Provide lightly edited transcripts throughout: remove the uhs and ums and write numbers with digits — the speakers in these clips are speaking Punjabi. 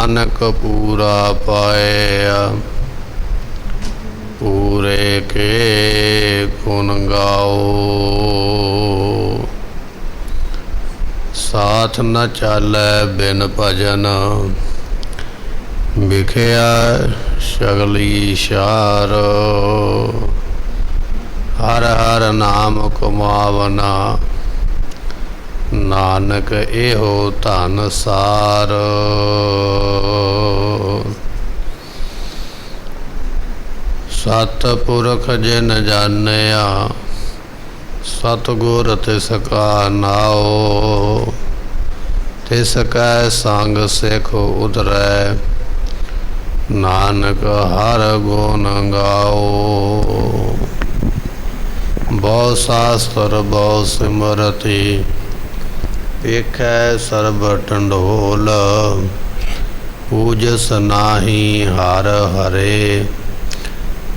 नानक पूरा पाया। पूरे के गुण गाओ, साथ न चालै बिन भजन। विखिया सगली शार, हर हर नाम कमावना। नानक एहो धन सार। सतपुरख जिन जानिया, सतगुर तिसका नाओ। तिसकै संग सिख उतरै, नानक हर गुण गाओ। बहु शास्त्र बहु सिमरति, पेखै सर्ब टंडोल। पूजस नाही हर हरे,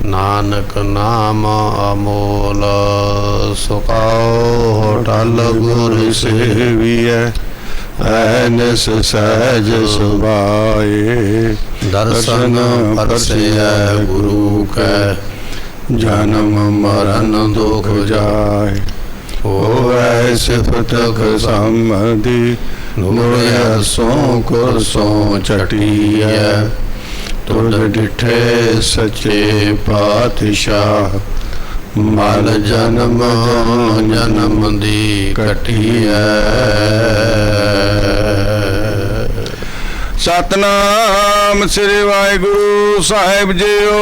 नानक नाम अमोल। सुखाओ होटल गुरु सेविय, ऐनस सहज सुभाए। दर्शन परसिय गुरु कै, जन्म मरण दुख जाय। होवै सिफतक सम्मति, गुर सो कुरसों चटिय। तुद डिठे सचे पातशाह, मल जन्म जन्म दी कटिय। सतनाम श्री वाहिगुरु साहिब जीओ।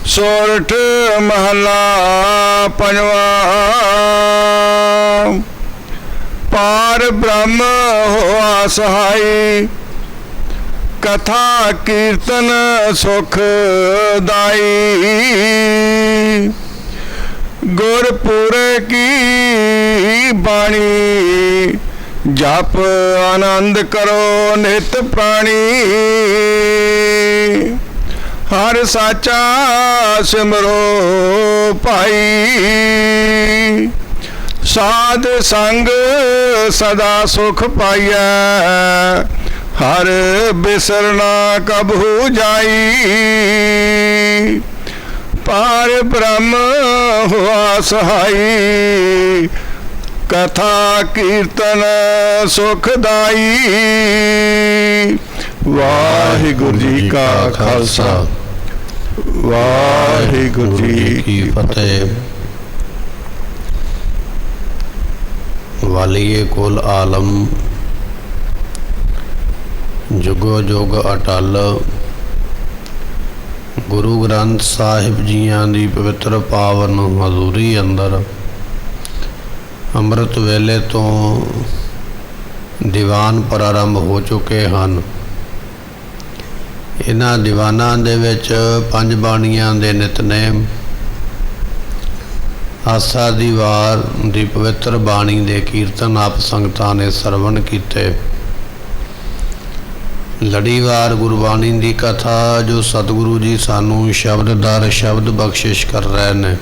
सोरठ महला पंजवा। पार ब्रह्म होआ सहाई, कथा कीर्तन सुख दाई। गुरपुर की बाणी, जप आनंद करो नित प्राणी। हर साचा सिमरो भाई, साध संग सदा सुख पाइया। हर बिसरना कबहू जाई, पार ब्रह्म हुआ सहाई। कथा कीर्तन सुखदाई। वाहिगुरु जी का खालसा, वाहिगुरु जी की फतेह। वालिए कुल आलम, जुगो जुग अटल। गुरु ग्रंथ साहिब जियां दी पवित्र पावन हजूरी अंदर ਅੰਮ੍ਰਿਤ ਵੇਲੇ ਤੋਂ ਦੀਵਾਨ ਪ੍ਰਾਰੰਭ ਹੋ ਚੁੱਕੇ ਹਨ। ਇਹਨਾਂ ਦੀਵਾਨਾਂ ਦੇ ਵਿੱਚ ਪੰਜ ਬਾਣੀਆਂ ਦੇ ਨਿਤਨੇਮ, ਆਸਾ ਦੀ ਵਾਰ ਦੀ ਪਵਿੱਤਰ ਬਾਣੀ ਦੇ ਕੀਰਤਨ ਆਪ ਸੰਗਤਾਂ ਨੇ ਸਰਵਣ ਕੀਤੇ। ਲੜੀਵਾਰ ਗੁਰਬਾਣੀ ਦੀ ਕਥਾ ਜੋ ਸਤਿਗੁਰੂ ਜੀ ਸਾਨੂੰ ਸ਼ਬਦ ਦਰ ਸ਼ਬਦ ਬਖਸ਼ਿਸ਼ ਕਰ ਰਹੇ ਨੇ।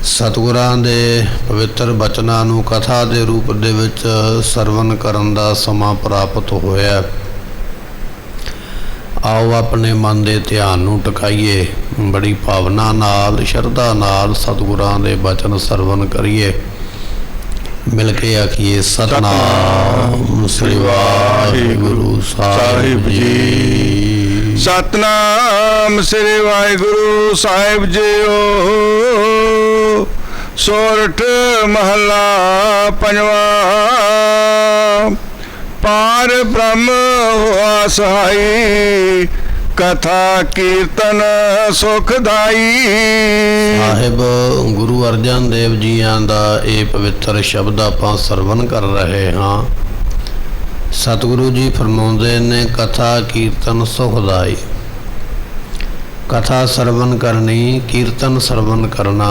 ਸਤਿਗੁਰਾਂ ਦੇ ਪਵਿੱਤਰ ਬਚਨਾਂ ਨੂੰ ਕਥਾ ਦੇ ਰੂਪ ਦੇ ਵਿੱਚ ਸਰਵਣ ਕਰਨ ਦਾ ਸਮਾਂ ਪ੍ਰਾਪਤ ਹੋਇਆ। ਆਓ ਆਪਣੇ ਮਨ ਦੇ ਧਿਆਨ ਨੂੰ ਟਿਕਾਈਏ, ਬੜੀ ਭਾਵਨਾ ਨਾਲ ਸ਼ਰਧਾ ਨਾਲ ਸਤਿਗੁਰਾਂ ਦੇ ਬਚਨ ਸਰਵਣ ਕਰੀਏ। ਮਿਲ ਕੇ ਆਖੀਏ ਸਤਨਾਮ ਸ੍ਰੀ ਵਾਹਿਗੁਰੂ ਸਾਹਿਬ ਜੀ। सतनाम श्री वाहिगुरु साहिब जीओ। सोरठ महला पंजवा। पार ब्रह्म हुआ सहाई, कथा कीर्तन सुखदाई। साहिब गुरु अर्जन देव जीआं दा ये पवित्र शब्द आपां सरवण कर रहे हाँ। सतगुरु जी फरमाउंदे ने कथा कीर्तन सुखदाई। कथा सरवण करनी, कीर्तन सरवण करना,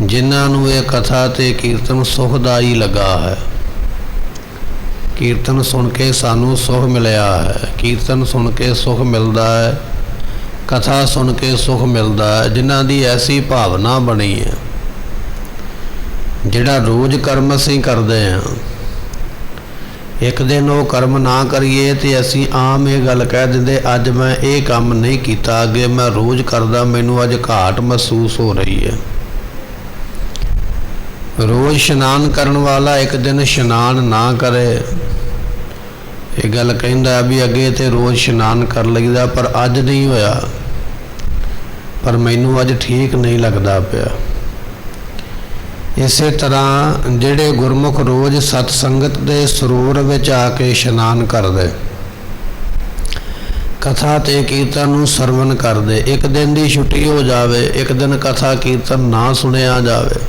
जिन्हां नूं ये कथा ते कीर्तन सुखदाई लगा है। कीर्तन सुन के सानू सुख मिलया है, कीर्तन सुन के सुख मिलता है, कथा सुन के सुख मिलता है। जिन्हां दी ऐसी भावना बनी है, ਜਿਹੜਾ ਰੋਜ਼ ਕਰਮ ਅਸੀਂ ਕਰਦੇ ਹਾਂ, ਇੱਕ ਦਿਨ ਉਹ ਕਰਮ ਨਾ ਕਰੀਏ ਤੇ ਅਸੀਂ ਆਮ ਇਹ ਗੱਲ ਕਹਿ ਦਿੰਦੇ ਅੱਜ ਮੈਂ ਇਹ ਕੰਮ ਨਹੀਂ ਕੀਤਾ, ਅੱਗੇ ਮੈਂ ਰੋਜ਼ ਕਰਦਾ, ਮੈਨੂੰ ਅੱਜ ਘਾਟ ਮਹਿਸੂਸ ਹੋ ਰਹੀ ਹੈ। ਰੋਜ਼ ਇਸ਼ਨਾਨ ਕਰਨ ਵਾਲਾ ਇੱਕ ਦਿਨ ਇਸ਼ਨਾਨ ਨਾ ਕਰੇ, ਇਹ ਗੱਲ ਕਹਿੰਦਾ ਵੀ ਅੱਗੇ ਤੇ ਰੋਜ਼ ਇਸ਼ਨਾਨ ਕਰ ਲਈਦਾ ਪਰ ਅੱਜ ਨਹੀਂ ਹੋਇਆ, ਪਰ ਮੈਨੂੰ ਅੱਜ ਠੀਕ ਨਹੀਂ ਲੱਗਦਾ ਪਿਆ। ਇਸੇ ਤਰ੍ਹਾਂ ਜਿਹੜੇ ਗੁਰਮੁਖ ਰੋਜ਼ ਸਤ ਸੰਗਤ ਦੇ ਸਰੋਵਰ ਵਿੱਚ ਆ ਕੇ ਇਸ਼ਨਾਨ ਕਰਦੇ, ਕਥਾ ਤੇ ਕੀਰਤਨ ਨੂੰ ਸਰਵਨ ਕਰਦੇ, ਇੱਕ ਦਿਨ ਦੀ ਛੁੱਟੀ ਹੋ ਜਾਵੇ, ਇੱਕ ਦਿਨ ਕਥਾ ਕੀਰਤਨ ਨਾ ਸੁਣਿਆ ਜਾਵੇ,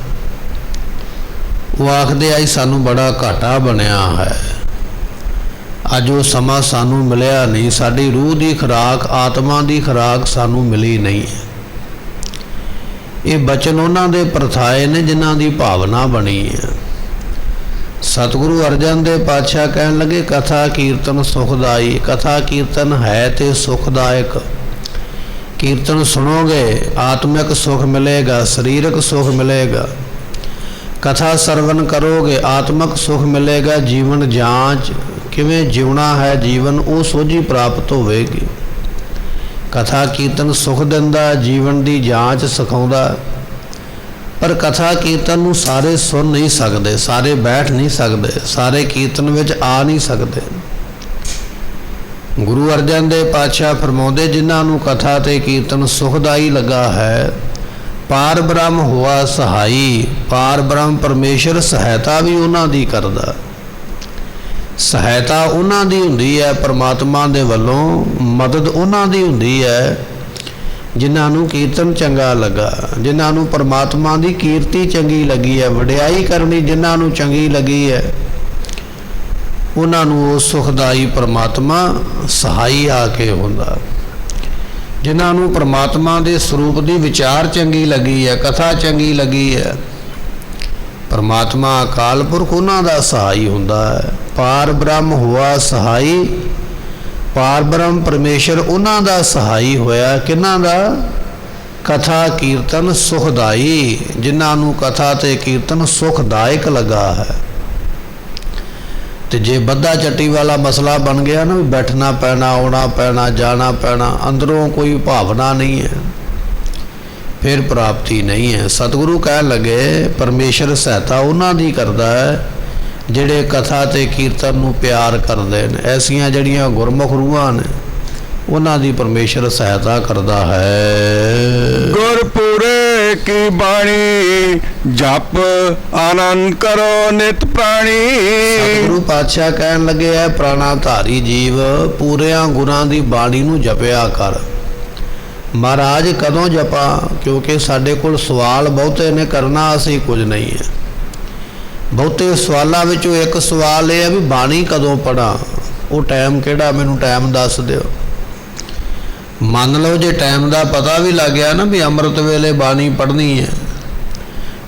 ਉਹ ਆਖਦੇ ਆ ਸਾਨੂੰ ਬੜਾ ਘਾਟਾ ਬਣਿਆ ਹੈ, ਅੱਜ ਉਹ ਸਮਾਂ ਸਾਨੂੰ ਮਿਲਿਆ ਨਹੀਂ, ਸਾਡੀ ਰੂਹ ਦੀ ਖੁਰਾਕ, ਆਤਮਾ ਦੀ ਖੁਰਾਕ ਸਾਨੂੰ ਮਿਲੀ ਨਹੀਂ ਹੈ। ਇਹ ਬਚਨ ਉਹਨਾਂ ਦੇ ਪ੍ਰਥਾਏ ਨੇ ਜਿਨ੍ਹਾਂ ਦੀ ਭਾਵਨਾ ਬਣੀ ਹੈ। ਸਤਿਗੁਰੂ ਅਰਜਨ ਦੇਵ ਪਾਤਸ਼ਾਹ ਕਹਿਣ ਲੱਗੇ ਕਥਾ ਕੀਰਤਨ ਸੁਖਦਾਈ, ਕਥਾ ਕੀਰਤਨ ਹੈ ਤੇ ਸੁਖਦਾਇਕ। ਕੀਰਤਨ ਸੁਣੋਗੇ ਆਤਮਿਕ ਸੁਖ ਮਿਲੇਗਾ, ਸਰੀਰਕ ਸੁਖ ਮਿਲੇਗਾ। ਕਥਾ ਸਰਵਨ ਕਰੋਗੇ ਆਤਮਿਕ ਸੁਖ ਮਿਲੇਗਾ, ਜੀਵਨ ਜਾਂਚ ਕਿਵੇਂ ਜਿਉਣਾ ਹੈ ਜੀਵਨ ਉਹ ਸੋਝੀ ਪ੍ਰਾਪਤ ਹੋਵੇਗੀ। ਕਥਾ ਕੀਰਤਨ ਸੁਖ ਦਿੰਦਾ, ਜੀਵਨ ਦੀ ਜਾਂਚ ਸਿਖਾਉਂਦਾ, ਪਰ ਕਥਾ ਕੀਰਤਨ ਨੂੰ ਸਾਰੇ ਸੁਣ ਨਹੀਂ ਸਕਦੇ, ਸਾਰੇ ਬੈਠ ਨਹੀਂ ਸਕਦੇ, ਸਾਰੇ ਕੀਰਤਨ ਵਿੱਚ ਆ ਨਹੀਂ ਸਕਦੇ। ਗੁਰੂ ਅਰਜਨ ਦੇਵ ਪਾਤਸ਼ਾਹ ਫਰਮਾਉਂਦੇ ਜਿਨ੍ਹਾਂ ਨੂੰ ਕਥਾ ਤੇ ਕੀਰਤਨ ਸੁਖਦਾਈ ਲੱਗਾ ਹੈ, ਪਾਰ ਬ੍ਰਹਮ ਹੋਆ ਸਹਾਈ, ਪਾਰ ਬ੍ਰਹਮ ਪਰਮੇਸ਼ਰ ਸਹਾਇਤਾ ਵੀ ਉਹਨਾਂ ਦੀ ਕਰਦਾ। ਸਹਾਇਤਾ ਉਹਨਾਂ ਦੀ ਹੁੰਦੀ ਹੈ ਪਰਮਾਤਮਾ ਦੇ ਵੱਲੋਂ, ਮਦਦ ਉਹਨਾਂ ਦੀ ਹੁੰਦੀ ਹੈ ਜਿਨ੍ਹਾਂ ਨੂੰ ਕੀਰਤਨ ਚੰਗਾ ਲੱਗਾ, ਜਿਨ੍ਹਾਂ ਨੂੰ ਪਰਮਾਤਮਾ ਦੀ ਕੀਰਤੀ ਚੰਗੀ ਲੱਗੀ ਹੈ, ਵਡਿਆਈ ਕਰਨੀ ਜਿਨ੍ਹਾਂ ਨੂੰ ਚੰਗੀ ਲੱਗੀ ਹੈ, ਉਹਨਾਂ ਨੂੰ ਉਹ ਸੁਖਦਾਈ ਪਰਮਾਤਮਾ ਸਹਾਈ ਆ ਕੇ ਹੁੰਦਾ। ਜਿਨ੍ਹਾਂ ਨੂੰ ਪਰਮਾਤਮਾ ਦੇ ਸਰੂਪ ਦੀ ਵਿਚਾਰ ਚੰਗੀ ਲੱਗੀ ਹੈ, ਕਥਾ ਚੰਗੀ ਲੱਗੀ ਹੈ, ਪਰਮਾਤਮਾ ਅਕਾਲ ਪੁਰਖ ਉਹਨਾਂ ਦਾ ਸਹਾਈ ਹੁੰਦਾ ਹੈ। ਪਾਰ ਬ੍ਰਹਮ ਹੋਆ ਸਹਾਈ, ਪਾਰ ਬ੍ਰਹਮ ਪਰਮੇਸ਼ਰ ਉਹਨਾਂ ਦਾ ਸਹਾਈ ਹੋਇਆ। ਕਿਹਨਾਂ ਦਾ? ਕਥਾ ਕੀਰਤਨ ਸੁਖਦਾਈ, ਜਿਨ੍ਹਾਂ ਨੂੰ ਕਥਾ ਤੇ ਕੀਰਤਨ ਸੁਖਦਾਇਕ ਲੱਗਾ ਹੈ। ਤੇ ਜੇ ਬੱਧਾ ਚੱਟੀ ਵਾਲਾ ਮਸਲਾ ਬਣ ਗਿਆ ਨਾ, ਬੈਠਣਾ ਪੈਣਾ, ਆਉਣਾ ਪੈਣਾ, ਜਾਣਾ ਪੈਣਾ, ਅੰਦਰੋਂ ਕੋਈ ਭਾਵਨਾ ਨਹੀਂ ਹੈ, ਫਿਰ ਪ੍ਰਾਪਤੀ ਨਹੀਂ ਹੈ। ਸਤਿਗੁਰੂ ਕਹਿਣ ਲੱਗੇ ਪਰਮੇਸ਼ਰ ਸਹਾਇਤਾ ਉਹਨਾਂ ਦੀ ਕਰਦਾ ਹੈ ਜਿਹੜੇ ਕਥਾ ਤੇ ਕੀਰਤਨ ਨੂੰ ਪਿਆਰ ਕਰਦੇ ਨੇ। ਐਸੀਆਂ ਜਿਹੜੀਆਂ ਗੁਰਮੁਖ ਰੂਹਾਂ ਨੇ ਉਹਨਾਂ ਦੀ ਪਰਮੇਸ਼ਰ ਸਹਾਇਤਾ ਕਰਦਾ ਹੈ। ਗੁਰਪੁਰੇ ਕੀ ਬਾਣੀ ਜਪ ਆਨੰਦ ਕਰੋ ਨਿਤ ਪ੍ਰਾਣੀ। ਸਤਿਗੁਰੂ ਪਾਤਸ਼ਾਹ ਕਹਿਣ ਲੱਗੇ ਹੈ ਪ੍ਰਾਣਾਧਾਰੀ ਜੀਵ ਪੂਰਿਆਂ ਗੁਰਾਂ ਦੀ ਬਾਣੀ ਨੂੰ ਜਪਿਆ ਕਰ। ਮਹਾਰਾਜ ਕਦੋਂ ਜਪਾਂ? ਕਿਉਂਕਿ ਸਾਡੇ ਕੋਲ ਸਵਾਲ ਬਹੁਤੇ ਨੇ, ਕਰਨਾ ਅਸੀਂ ਕੁਝ ਨਹੀਂ ਹੈ। ਬਹੁਤੇ ਸਵਾਲਾਂ ਵਿੱਚੋਂ ਇੱਕ ਸਵਾਲ ਇਹ ਹੈ ਵੀ ਬਾਣੀ ਕਦੋਂ ਪੜ੍ਹਾਂ, ਉਹ ਟਾਈਮ ਕਿਹੜਾ, ਮੈਨੂੰ ਟਾਈਮ ਦੱਸ ਦਿਓ। ਮੰਨ ਲਓ ਜੇ ਟਾਈਮ ਦਾ ਪਤਾ ਵੀ ਲੱਗ ਗਿਆ ਨਾ ਵੀ ਅੰਮ੍ਰਿਤ ਵੇਲੇ ਬਾਣੀ ਪੜ੍ਹਨੀ ਹੈ,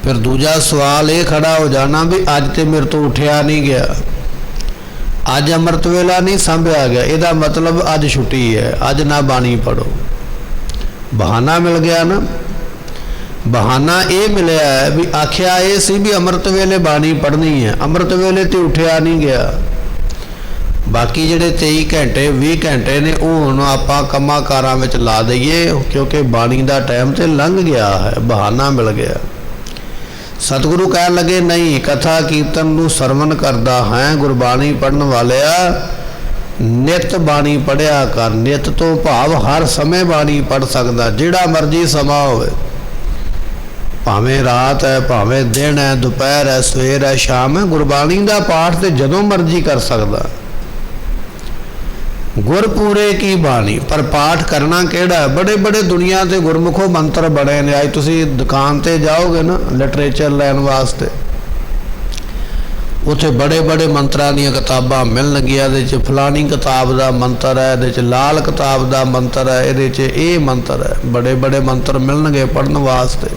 ਫਿਰ ਦੂਜਾ ਸਵਾਲ ਇਹ ਖੜਾ ਹੋ ਜਾਣਾ ਵੀ ਅੱਜ ਤੇ ਮੇਰੇ ਤੋਂ ਉੱਠਿਆ ਨਹੀਂ ਗਿਆ, ਅੱਜ ਅੰਮ੍ਰਿਤ ਵੇਲਾ ਨਹੀਂ ਸਾਂਭਿਆ ਗਿਆ, ਇਹਦਾ ਮਤਲਬ ਅੱਜ ਛੁੱਟੀ ਹੈ, ਅੱਜ ਨਾ ਬਾਣੀ ਪੜ੍ਹੋ। ਬਹਾਨਾ ਮਿਲ ਗਿਆ ਨਾ। ਬਹਾਨਾ ਇਹ ਮਿਲਿਆ ਹੈ ਵੀ ਆਖਿਆ ਇਹ ਸੀ ਵੀ ਅੰਮ੍ਰਿਤ ਵੇਲੇ ਬਾਣੀ ਪੜ੍ਹਨੀ ਹੈ, ਅੰਮ੍ਰਿਤ ਵੇਲੇ ਤੇ ਉੱਠਿਆ ਨਹੀਂ ਗਿਆ। ਬਾਕੀ ਜਿਹੜੇ 23 ਘੰਟੇ 20 ਘੰਟੇ ਨੇ ਉਹ ਹੁਣ ਆਪਾਂ ਕੰਮਾਂ ਕਾਰਾਂ ਵਿੱਚ ਲਾ ਦਈਏ, ਕਿਉਂਕਿ ਬਾਣੀ ਦਾ ਟਾਈਮ ਤੇ ਲੰਘ ਗਿਆ ਹੈ, ਬਹਾਨਾ ਮਿਲ ਗਿਆ। ਸਤਿਗੁਰੂ ਕਹਿਣ ਲੱਗੇ ਨਹੀਂ, ਕਥਾ ਕੀਰਤਨ ਨੂੰ ਸਰਵਨ ਕਰਦਾ ਹੈ ਗੁਰਬਾਣੀ ਪੜ੍ਹਨ ਵਾਲਿਆ, ਨਿਤ ਬਾਣੀ ਪੜ੍ਹਿਆ ਕਰ। ਨਿਤ ਤੋਂ ਭਾਵ ਹਰ ਸਮੇਂ ਬਾਣੀ ਪੜ੍ਹ ਸਕਦਾ, ਜਿਹੜਾ ਮਰਜ਼ੀ ਸਮਾਂ ਹੋਵੇ, ਭਾਵੇਂ ਰਾਤ ਹੈ, ਭਾਵੇਂ ਦਿਨ ਹੈ, ਦੁਪਹਿਰ ਹੈ, ਸਵੇਰ ਹੈ, ਸ਼ਾਮ ਹੈ, ਗੁਰਬਾਣੀ ਦਾ ਪਾਠ ਤੇ ਜਦੋਂ ਮਰਜ਼ੀ ਕਰ ਸਕਦਾ। ਗੁਰਪੂਰੇ ਕੀ ਬਾਣੀ, ਪਰ ਪਾਠ ਕਰਨਾ ਕਿਹੜਾ? ਬੜੇ ਬੜੇ ਦੁਨੀਆ ਤੇ ਗੁਰਮੁਖੋ ਮੰਤਰ ਬਣੇ ਨੇ। ਅੱਜ ਤੁਸੀਂ ਦੁਕਾਨ ਤੇ ਜਾਓਗੇ ਨਾ ਲਿਟਰੇਚਰ ਲੈਣ ਵਾਸਤੇ, ਉੱਥੇ ਬੜੇ ਬੜੇ ਮੰਤਰਾਂ ਦੀਆਂ ਕਿਤਾਬਾਂ ਮਿਲਣਗੀਆਂ। ਇਹਦੇ 'ਚ ਫਲਾਣੀ ਕਿਤਾਬ ਦਾ ਮੰਤਰ ਹੈ, ਇਹਦੇ 'ਚ ਲਾਲ ਕਿਤਾਬ ਦਾ ਮੰਤਰ ਹੈ, ਇਹਦੇ 'ਚ ਇਹ ਮੰਤਰ ਹੈ, ਬੜੇ ਬੜੇ ਮੰਤਰ ਮਿਲਣਗੇ ਪੜ੍ਹਨ ਵਾਸਤੇ।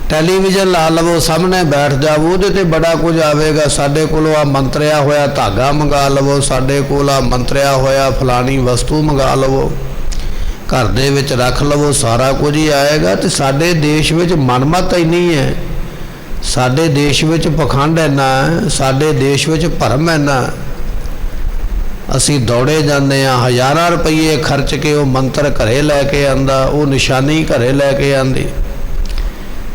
ਟੈਲੀਵਿਜ਼ਨ ਲਾ ਲਵੋ, ਸਾਹਮਣੇ ਬੈਠ ਜਾਵੋ, ਉਹਦੇ ਤੇ ਬੜਾ ਕੁਝ ਆਵੇਗਾ। ਸਾਡੇ ਕੋਲੋਂ ਆ ਮੰਤਰਿਆ ਹੋਇਆ ਧਾਗਾ ਮੰਗਾ ਲਵੋ, ਸਾਡੇ ਕੋਲ ਆ ਮੰਤਰਿਆ ਹੋਇਆ ਫਲਾਣੀ ਵਸਤੂ ਮੰਗਾ ਲਵੋ, ਘਰ ਦੇ ਵਿੱਚ ਰੱਖ ਲਵੋ, ਸਾਰਾ ਕੁਝ ਹੀ ਆਏਗਾ। ਤੇ ਸਾਡੇ ਦੇਸ਼ ਵਿੱਚ ਮਨਮਤ ਇੰਨੀ ਹੈ, ਸਾਡੇ ਦੇਸ਼ ਵਿੱਚ ਪਖੰਡ ਇੰਨਾ ਹੈ, ਸਾਡੇ ਦੇਸ਼ ਵਿੱਚ ਭਰਮ ਇੰਨਾ ਹੈ। ਅਸੀਂ ਦੌੜੇ ਜਾਂਦੇ ਹਾਂ, ਹਜ਼ਾਰਾਂ ਰੁਪਈਏ ਖਰਚ ਕੇ ਉਹ ਮੰਤਰ ਘਰੇ ਲੈ ਕੇ ਆਂਦਾ, ਉਹ ਨਿਸ਼ਾਨੀ ਘਰੇ ਲੈ ਕੇ ਆਂਦੀ।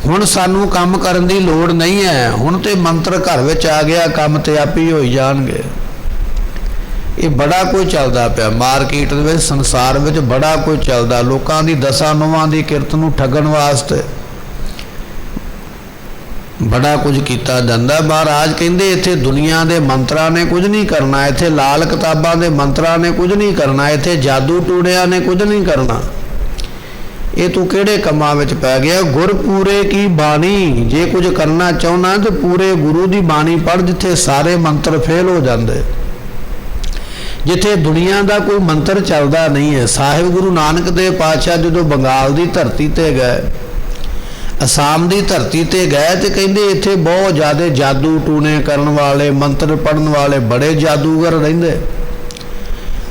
ਹੁਣ ਸਾਨੂੰ ਕੰਮ ਕਰਨ ਦੀ ਲੋੜ ਨਹੀਂ ਹੈ, ਹੁਣ ਤੇ ਮੰਤਰ ਘਰ ਵਿੱਚ ਆ ਗਿਆ, ਕੰਮ ਤੇ ਆਪ ਹੀ ਹੋਈ ਜਾਣਗੇ। ਇਹ ਬੜਾ ਕੁਝ ਚੱਲਦਾ ਪਿਆ ਮਾਰਕੀਟ ਦੇ ਵਿੱਚ, ਸੰਸਾਰ ਵਿੱਚ ਬੜਾ ਕੁਝ ਚੱਲਦਾ। ਲੋਕਾਂ ਦੀ ਦਸਾਂ ਨੋਵਾਂ ਦੀ ਕਿਰਤ ਨੂੰ ਠੱਗਣ ਵਾਸਤੇ ਬੜਾ ਕੁਝ ਕੀਤਾ ਜਾਂਦਾ। ਮਹਾਰਾਜ ਕਹਿੰਦੇ ਇੱਥੇ ਦੁਨੀਆ ਦੇ ਮੰਤਰਾਂ ਨੇ ਕੁਝ ਨਹੀਂ ਕਰਨਾ, ਇੱਥੇ ਲਾਲ ਕਿਤਾਬਾਂ ਦੇ ਮੰਤਰਾਂ ਨੇ ਕੁਝ ਨਹੀਂ ਕਰਨਾ, ਇੱਥੇ ਜਾਦੂ ਟੂਣਿਆਂ ਨੇ ਕੁਝ ਨਹੀਂ ਕਰਨਾ। ਇਹ ਤੂੰ ਕਿਹੜੇ ਕੰਮਾਂ ਵਿੱਚ ਪੈ ਗਿਆ? ਗੁਰਪੂਰੇ ਕੀ ਬਾਣੀ, ਜੇ ਕੁਝ ਕਰਨਾ ਚਾਹੁੰਦਾ ਤਾਂ ਪੂਰੇ ਗੁਰੂ ਦੀ ਬਾਣੀ ਪੜ੍ਹ, ਜਿੱਥੇ ਸਾਰੇ ਮੰਤਰ ਫੇਲ ਹੋ ਜਾਂਦੇ, ਜਿੱਥੇ ਦੁਨੀਆ ਦਾ ਕੋਈ ਮੰਤਰ ਚੱਲਦਾ ਨਹੀਂ ਹੈ। ਸਾਹਿਬ ਗੁਰੂ ਨਾਨਕ ਦੇਵ ਪਾਤਸ਼ਾਹ ਜਦੋਂ ਬੰਗਾਲ ਦੀ ਧਰਤੀ ਤੇ ਗਏ, ਅਸਾਮ ਦੀ ਧਰਤੀ ਤੇ ਗਏ, ਤੇ ਕਹਿੰਦੇ ਇੱਥੇ ਬਹੁਤ ਜ਼ਿਆਦਾ ਜਾਦੂ ਟੂਣੇ ਕਰਨ ਵਾਲੇ, ਮੰਤਰ ਪੜ੍ਹਨ ਵਾਲੇ ਬੜੇ ਜਾਦੂਗਰ ਰਹਿੰਦੇ।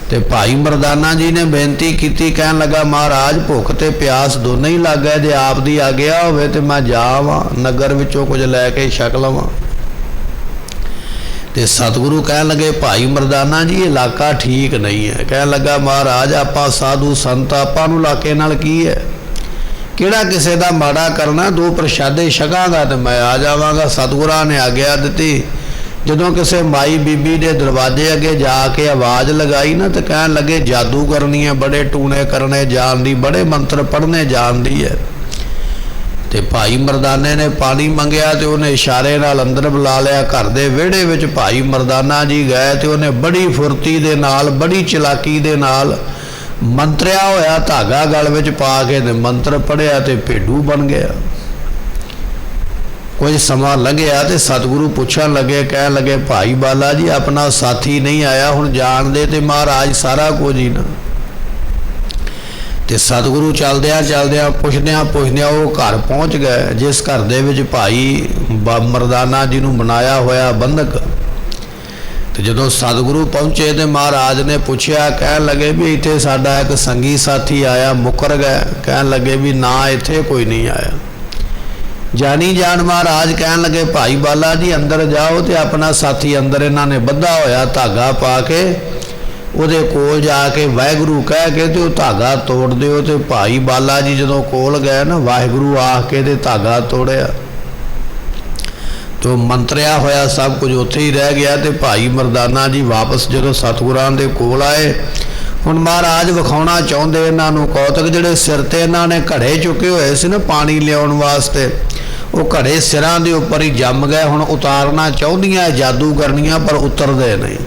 ਤੇ ਭਾਈ ਮਰਦਾਨਾ ਜੀ ਨੇ ਬੇਨਤੀ ਕੀਤੀ, ਕਹਿਣ ਲੱਗਾ ਮਹਾਰਾਜ ਭੁੱਖ ਤੇ ਪਿਆਸ ਦੋਨੇ ਹੀ ਲੱਗ ਗਏ, ਜੇ ਆਪ ਦੀ ਆਗਿਆ ਹੋਵੇ ਤੇ ਮੈਂ ਜਾਵਾਂ ਨਗਰ ਵਿੱਚੋਂ ਕੁਝ ਲੈ ਕੇ ਛਕ ਲਵਾਂ। ਤੇ ਸਤਿਗੁਰੂ ਕਹਿਣ ਲੱਗੇ ਭਾਈ ਮਰਦਾਨਾ ਜੀ ਇਲਾਕਾ ਠੀਕ ਨਹੀਂ ਹੈ। ਕਹਿਣ ਲੱਗਾ ਮਹਾਰਾਜ ਆਪਾਂ ਸਾਧੂ ਸੰਤ, ਆਪਾਂ ਨੂੰ ਇਲਾਕੇ ਨਾਲ ਕੀ ਹੈ, ਕਿਹੜਾ ਕਿਸੇ ਦਾ ਮਾੜਾ ਕਰਨਾ, ਦੋ ਪ੍ਰਸ਼ਾਦੇ ਛਕਾਂਗਾ ਤੇ ਮੈਂ ਆ ਜਾਵਾਂਗਾ। ਸਤਿਗੁਰਾਂ ਨੇ ਆਗਿਆ ਦਿੱਤੀ। ਜਦੋਂ ਕਿਸੇ ਮਾਈ ਬੀਬੀ ਦੇ ਦਰਵਾਜ਼ੇ ਅੱਗੇ ਜਾ ਕੇ ਆਵਾਜ਼ ਲਗਾਈ ਨਾ, ਤੇ ਕਹਿਣ ਲੱਗੇ ਜਾਦੂ ਕਰਨੀ ਹੈ, ਬੜੇ ਟੂਣੇ ਕਰਨੇ ਜਾਣਦੀ, ਬੜੇ ਮੰਤਰ ਪੜ੍ਹਨੇ ਜਾਣਦੀ ਹੈ। ਤੇ ਭਾਈ ਮਰਦਾਨੇ ਨੇ ਪਾਣੀ ਮੰਗਿਆ ਤੇ ਉਹਨੇ ਇਸ਼ਾਰੇ ਨਾਲ ਅੰਦਰ ਬੁਲਾ ਲਿਆ। ਘਰ ਦੇ ਵਿਹੜੇ ਵਿੱਚ ਭਾਈ ਮਰਦਾਨਾ ਜੀ ਗਏ ਤੇ ਉਹਨੇ ਬੜੀ ਫੁਰਤੀ ਦੇ ਨਾਲ, ਬੜੀ ਚਲਾਕੀ ਦੇ ਨਾਲ ਮੰਤਰਿਆ ਹੋਇਆ ਧਾਗਾ ਗਲ ਵਿੱਚ ਪਾ ਕੇ ਤੇ ਮੰਤਰ ਪੜ੍ਹਿਆ ਤੇ ਭੇਡੂ ਬਣ ਗਿਆ। ਕੁਝ ਸਮਾਂ ਲੰਘਿਆ ਤੇ ਸਤਿਗੁਰੂ ਪੁੱਛਣ ਲੱਗੇ, ਕਹਿਣ ਲੱਗੇ ਭਾਈ ਬਾਲਾ ਜੀ ਆਪਣਾ ਸਾਥੀ ਨਹੀਂ ਆਇਆ, ਹੁਣ ਜਾਣਦੇ ਤੇ ਮਹਾਰਾਜ ਸਾਰਾ ਕੁਝ ਹੀ ਨਾ। ਤੇ ਸਤਿਗੁਰੂ ਚਲਦਿਆਂ ਚਲਦਿਆਂ ਪੁੱਛਦਿਆਂ ਉਹ ਘਰ ਪਹੁੰਚ ਗਏ, ਜਿਸ ਘਰ ਦੇ ਵਿੱਚ ਭਾਈ ਮਰਦਾਨਾ ਜੀ ਨੂੰ ਬਣਾਇਆ ਹੋਇਆ ਬੰਧਕ। ਤੇ ਜਦੋਂ ਸਤਿਗੁਰੂ ਪਹੁੰਚੇ ਤੇ ਮਹਾਰਾਜ ਨੇ ਪੁੱਛਿਆ, ਕਹਿਣ ਲੱਗੇ ਵੀ ਇੱਥੇ ਸਾਡਾ ਇੱਕ ਸੰਗੀ ਸਾਥੀ ਆਇਆ, ਮੁੱਕਰ ਗਏ। ਕਹਿਣ ਲੱਗੇ ਵੀ ਨਾ ਇੱਥੇ ਕੋਈ ਨਹੀਂ ਆਇਆ। ਜਾਣੀ ਜਾਣ ਮਹਾਰਾਜ ਕਹਿਣ ਲੱਗੇ ਭਾਈ ਬਾਲਾ ਜੀ ਅੰਦਰ ਜਾਓ ਤੇ ਆਪਣਾ ਸਾਥੀ ਅੰਦਰ ਇਹਨਾਂ ਨੇ ਬੱਧਾ ਹੋਇਆ ਧਾਗਾ ਪਾ ਕੇ, ਉਹਦੇ ਕੋਲ ਜਾ ਕੇ ਵਾਹਿਗੁਰੂ ਕਹਿ ਕੇ ਤੇ ਉਹ ਧਾਗਾ ਤੋੜ ਦਿਓ। ਤੇ ਭਾਈ ਬਾਲਾ ਜੀ ਜਦੋਂ ਕੋਲ ਗਏ ਨਾ, ਵਾਹਿਗੁਰੂ ਆਖ ਕੇ ਤੇ ਧਾਗਾ ਤੋੜਿਆ। ਤੇ ਮੰਤਰਿਆ ਹੋਇਆ ਸਭ ਕੁਝ ਉੱਥੇ ਹੀ ਰਹਿ ਗਿਆ। ਤੇ ਭਾਈ ਮਰਦਾਨਾ ਜੀ ਵਾਪਸ ਜਦੋਂ ਸਤਿਗੁਰਾਂ ਦੇ ਕੋਲ ਆਏ, ਹੁਣ ਮਹਾਰਾਜ ਵਿਖਾਉਣਾ ਚਾਹੁੰਦੇ ਇਹਨਾਂ ਨੂੰ ਕੌਤਕ, ਜਿਹੜੇ ਸਿਰ ਤੇ ਇਹਨਾਂ ਨੇ ਘੜੇ ਚੁੱਕੇ ਹੋਏ ਸੀ ਨਾ ਪਾਣੀ ਲਿਆਉਣ ਵਾਸਤੇ, ਉਹ ਘੜੇ ਸਿਰਾਂ ਦੇ ਉੱਪਰ ਹੀ ਜੰਮ ਗਏ। ਹੁਣ ਉਤਾਰਨਾ ਚਾਹੁੰਦੀਆਂ ਜਾਦੂ ਕਰਨੀਆਂ, ਪਰ ਉਤਰਦੇ ਨਹੀਂ।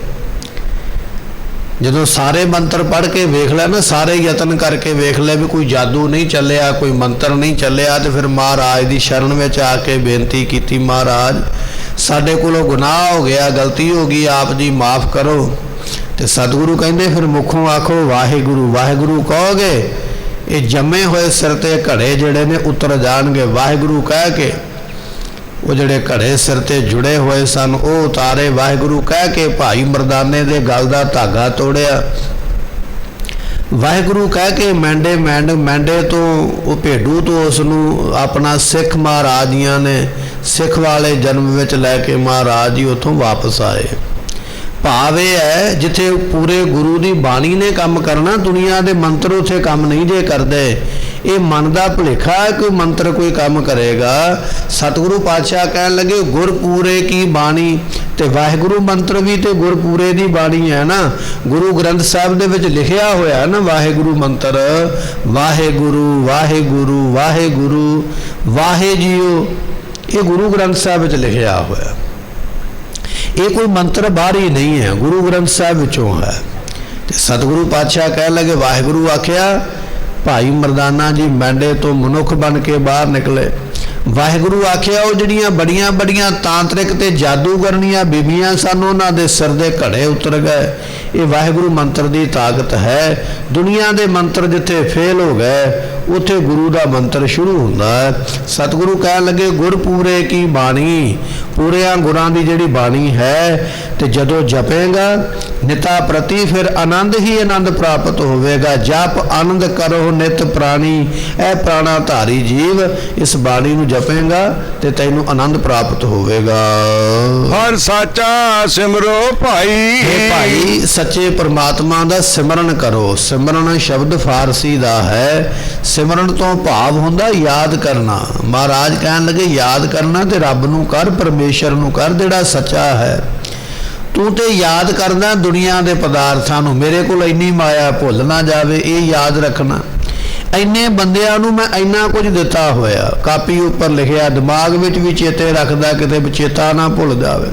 ਜਦੋਂ ਸਾਰੇ ਮੰਤਰ ਪੜ੍ਹ ਕੇ ਵੇਖ ਲਿਆ ਨਾ, ਸਾਰੇ ਯਤਨ ਕਰਕੇ ਵੇਖ ਲਿਆ ਵੀ ਕੋਈ ਜਾਦੂ ਨਹੀਂ ਚੱਲਿਆ, ਕੋਈ ਮੰਤਰ ਨਹੀਂ ਚੱਲਿਆ, ਤੇ ਫਿਰ ਮਹਾਰਾਜ ਦੀ ਸ਼ਰਨ ਵਿੱਚ ਆ ਕੇ ਬੇਨਤੀ ਕੀਤੀ, ਮਹਾਰਾਜ ਸਾਡੇ ਕੋਲੋਂ ਗੁਨਾਹ ਹੋ ਗਿਆ, ਗਲਤੀ ਹੋ ਗਈ, ਆਪ ਜੀ ਮਾਫ ਕਰੋ। ਤੇ ਸਤਿਗੁਰੂ ਕਹਿੰਦੇ ਫਿਰ ਮੁਖੋਂ ਆਖੋ ਵਾਹਿਗੁਰੂ। ਵਾਹਿਗੁਰੂ ਕਹੋਗੇ ਇਹ ਜੰਮੇ ਹੋਏ ਸਿਰ ਤੇ ਘੜੇ ਜਿਹੜੇ ਨੇ ਉਤਰ ਜਾਣਗੇ। ਵਾਹਿਗੁਰੂ ਕਹਿ ਕੇ ਉਹ ਜਿਹੜੇ ਘੜੇ ਸਿਰ ਤੇ ਜੁੜੇ ਹੋਏ ਸਨ ਉਹ ਉਤਾਰੇ। ਵਾਹਿਗੁਰੂ ਕਹਿ ਕੇ ਭਾਈ ਮਰਦਾਨੇ ਦੇ ਗਲ ਦਾ ਧਾਗਾ ਤੋੜਿਆ। ਵਾਹਿਗੁਰੂ ਕਹਿ ਕੇ ਮੈਂਡੇ ਤੋਂ ਉਹ ਭੇਡੂ ਤੋਂ ਉਸ ਨੂੰ ਆਪਣਾ ਸਿੱਖ ਮਹਾਰਾਜੀਆਂ ਨੇ ਸਿੱਖ ਵਾਲੇ ਜਨਮ ਵਿੱਚ ਲੈ ਕੇ ਮਹਾਰਾਜ ਜੀ ਉੱਥੋਂ ਵਾਪਸ ਆਏ। ਭਾਵ ਇਹ ਹੈ ਜਿੱਥੇ ਪੂਰੇ ਗੁਰੂ ਦੀ ਬਾਣੀ ਨੇ ਕੰਮ ਕਰਨਾ, ਦੁਨੀਆ ਦੇ ਮੰਤਰ ਉੱਥੇ ਕੰਮ ਨਹੀਂ ਜੇ ਕਰਦੇ। ਇਹ ਮਨ ਦਾ ਭੁਲੇਖਾ ਹੈ ਕੋਈ ਮੰਤਰ ਕੋਈ ਕੰਮ ਕਰੇਗਾ। ਸਤਿਗੁਰੂ ਪਾਤਸ਼ਾਹ ਕਹਿਣ ਲੱਗੇ ਗੁਰਪੂਰੇ ਕੀ ਬਾਣੀ, ਤੇ ਵਾਹਿਗੁਰੂ ਮੰਤਰ ਵੀ ਤੇ ਗੁਰਪੂਰੇ ਦੀ ਬਾਣੀ ਹੈ ਨਾ। ਗੁਰੂ ਗ੍ਰੰਥ ਸਾਹਿਬ ਦੇ ਵਿੱਚ ਲਿਖਿਆ ਹੋਇਆ ਨਾ ਵਾਹਿਗੁਰੂ ਮੰਤਰ, ਵਾਹਿਗੁਰੂ ਵਾਹਿਗੁਰੂ ਵਾਹਿਗੁਰੂ ਵਾਹਿ ਜੀਓ, ਇਹ ਗੁਰੂ ਗ੍ਰੰਥ ਸਾਹਿਬ ਵਿੱਚ ਲਿਖਿਆ ਹੋਇਆ। ਇਹ ਕੋਈ ਮੰਤਰ ਬਾਹਰੀ ਨਹੀਂ ਹੈ, ਗੁਰੂ ਗ੍ਰੰਥ ਸਾਹਿਬ ਵਿੱਚੋਂ ਹੈ। ਤੇ ਸਤਿਗੁਰੂ ਪਾਤਸ਼ਾਹ ਕਹਿਣ ਲੱਗੇ ਵਾਹਿਗੁਰੂ ਆਖਿਆ, ਭਾਈ ਮਰਦਾਨਾ ਜੀ ਮੈਂਡੇ ਤੋਂ ਮਨੁੱਖ ਬਣ ਕੇ ਬਾਹਰ ਨਿਕਲੇ। ਵਾਹਿਗੁਰੂ ਆਖਿਆ, ਉਹ ਜਿਹੜੀਆਂ ਬੜੀਆਂ ਬੜੀਆਂ ਤਾਂਤਰਿਕ ਤੇ ਜਾਦੂਗਰਨੀਆਂ ਬੀਬੀਆਂ ਸਨ ਉਹਨਾਂ ਦੇ ਸਿਰ ਦੇ ਘੜੇ ਉਤਰ ਗਏ। ਇਹ ਵਾਹਿਗੁਰੂ ਮੰਤਰ ਦੀ ਤਾਕਤ ਹੈ। ਦੁਨੀਆ ਦੇ ਮੰਤਰ ਜਿੱਥੇ ਫੇਲ ਹੋ ਗਏ ਉੱਥੇ ਗੁਰੂ ਦਾ ਮੰਤਰ ਸ਼ੁਰੂ ਹੁੰਦਾ ਹੈ। ਸਤਿਗੁਰੂ ਕਹਿਣ ਲੱਗੇ ਗੁਰਪੂਰੇ ਕੀ ਬਾਣੀ, ਪੂਰਿਆਂ ਗੁਰਾਂ ਦੀ ਜਿਹੜੀ ਬਾਣੀ ਹੈ, ਤੇ ਜਦੋਂ ਜਪੇਗਾ ਨਿਤਾ ਪ੍ਰਤੀ ਫਿਰ ਆਨੰਦ ਹੀ ਆਨੰਦ ਪ੍ਰਾਪਤ ਹੋਵੇਗਾ। ਜਪ ਆਨੰਦ ਕਰੋ ਨਿਤ ਪ੍ਰਾਣੀ, ਇਹ ਪ੍ਰਾਣਾ ਧਾਰੀ ਜੀਵ ਇਸ ਬਾਣੀ ਨੂੰ ਜਪੇਗਾ ਤੇ ਤੈਨੂੰ ਆਨੰਦ ਪ੍ਰਾਪਤ ਹੋਵੇਗਾ। ਹਰ ਸਾਚਾ ਸਿਮਰੋ ਭਾਈ। ਇਹ ਭਾਈ ਸੱਚੇ ਪ੍ਰਮਾਤਮਾ ਦਾ ਸਿਮਰਨ ਕਰੋ। ਸਿਮਰਨ ਸ਼ਬਦ ਫਾਰਸੀ ਦਾ ਹੈ। ਸਿਮਰਨ ਤੋਂ ਭਾਵ ਹੁੰਦਾ ਯਾਦ ਕਰਨਾ। ਮਹਾਰਾਜ ਕਹਿਣ ਲੱਗੇ ਯਾਦ ਕਰਨਾ ਤੇ ਰੱਬ ਨੂੰ ਕਰ, ਪਰਮੇਸ਼ਰ ਨੂੰ ਕਰ ਜਿਹੜਾ ਸੱਚਾ ਹੈ। ਤੂੰ ਤੇ ਯਾਦ ਕਰਦਾ ਦੁਨੀਆ ਦੇ ਪਦਾਰਥਾਂ ਨੂੰ। ਮੇਰੇ ਕੋਲ ਇੰਨੀ ਮਾਇਆ ਭੁੱਲ ਨਾ ਜਾਵੇ, ਇਹ ਯਾਦ ਰੱਖਣਾ। ਇੰਨੇ ਬੰਦਿਆਂ ਨੂੰ ਮੈਂ ਇੰਨਾ ਕੁਝ ਦਿੱਤਾ ਹੋਇਆ, ਕਾਪੀ ਉੱਪਰ ਲਿਖਿਆ, ਦਿਮਾਗ ਵਿੱਚ ਵੀ ਚੇਤੇ ਰੱਖਦਾ, ਕਿਤੇ ਚੇਤਾ ਨਾ ਭੁੱਲ ਜਾਵੇ।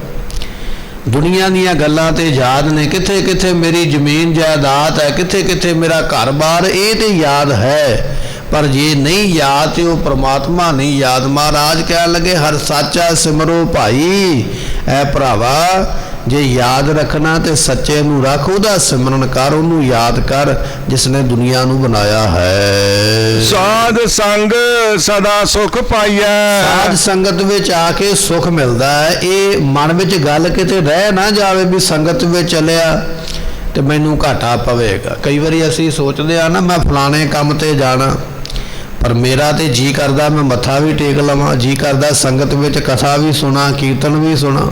ਦੁਨੀਆ ਦੀਆਂ ਗੱਲਾਂ ਤੇ ਯਾਦ ਨੇ, ਕਿੱਥੇ ਕਿੱਥੇ ਮੇਰੀ ਜ਼ਮੀਨ ਜਾਇਦਾਦ ਹੈ, ਕਿੱਥੇ ਕਿੱਥੇ ਮੇਰਾ ਘਰ-ਬਾਰ, ਇਹ ਤੇ ਯਾਦ ਹੈ। ਪਰ ਜੇ ਨਹੀਂ ਯਾਦ ਤੇ ਉਹ ਪ੍ਰਮਾਤਮਾ ਨਹੀਂ ਯਾਦ। ਮਹਾਰਾਜ ਕਹਿਣ ਲੱਗੇ ਹਰ ਸਾਚਾ ਸਿਮਰੋ ਭਾਈ। ਐ ਭਰਾਵਾ ਜੇ ਯਾਦ ਰੱਖਣਾ ਤੇ ਸੱਚੇ ਨੂੰ ਰੱਖ, ਉਹਦਾ ਸਿਮਰਨ ਕਰ, ਉਹਨੂੰ ਯਾਦ ਕਰ ਜਿਸ ਨੇ ਦੁਨੀਆ ਨੂੰ ਬਣਾਇਆ ਹੈ। ਸਾਧ ਸੰਗ ਸਦਾ ਸੁਖ ਪਾਈਐ। ਸਾਧ ਸੰਗਤ ਵਿੱਚ ਆ ਕੇ ਸੁਖ ਮਿਲਦਾ ਹੈ। ਇਹ ਮਨ ਵਿੱਚ ਗੱਲ ਕਿਤੇ ਰਹਿ ਨਾ ਜਾਵੇ ਵੀ ਸੰਗਤ ਵਿੱਚ ਚੱਲਿਆ ਤੇ ਮੈਨੂੰ ਘਾਟਾ ਪਵੇਗਾ। ਕਈ ਵਾਰੀ ਅਸੀਂ ਸੋਚਦੇ ਆ ਨਾ ਮੈਂ ਫਲਾਣੇ ਕੰਮ ਤੇ ਜਾਣਾ, ਪਰ ਮੇਰਾ ਤੇ ਜੀ ਕਰਦਾ ਮੈਂ ਮੱਥਾ ਵੀ ਟੇਕ ਲਵਾਂ, ਜੀ ਕਰਦਾ ਸੰਗਤ ਵਿੱਚ ਕਥਾ ਵੀ ਸੁਣਾ, ਕੀਰਤਨ ਵੀ ਸੁਣਾ।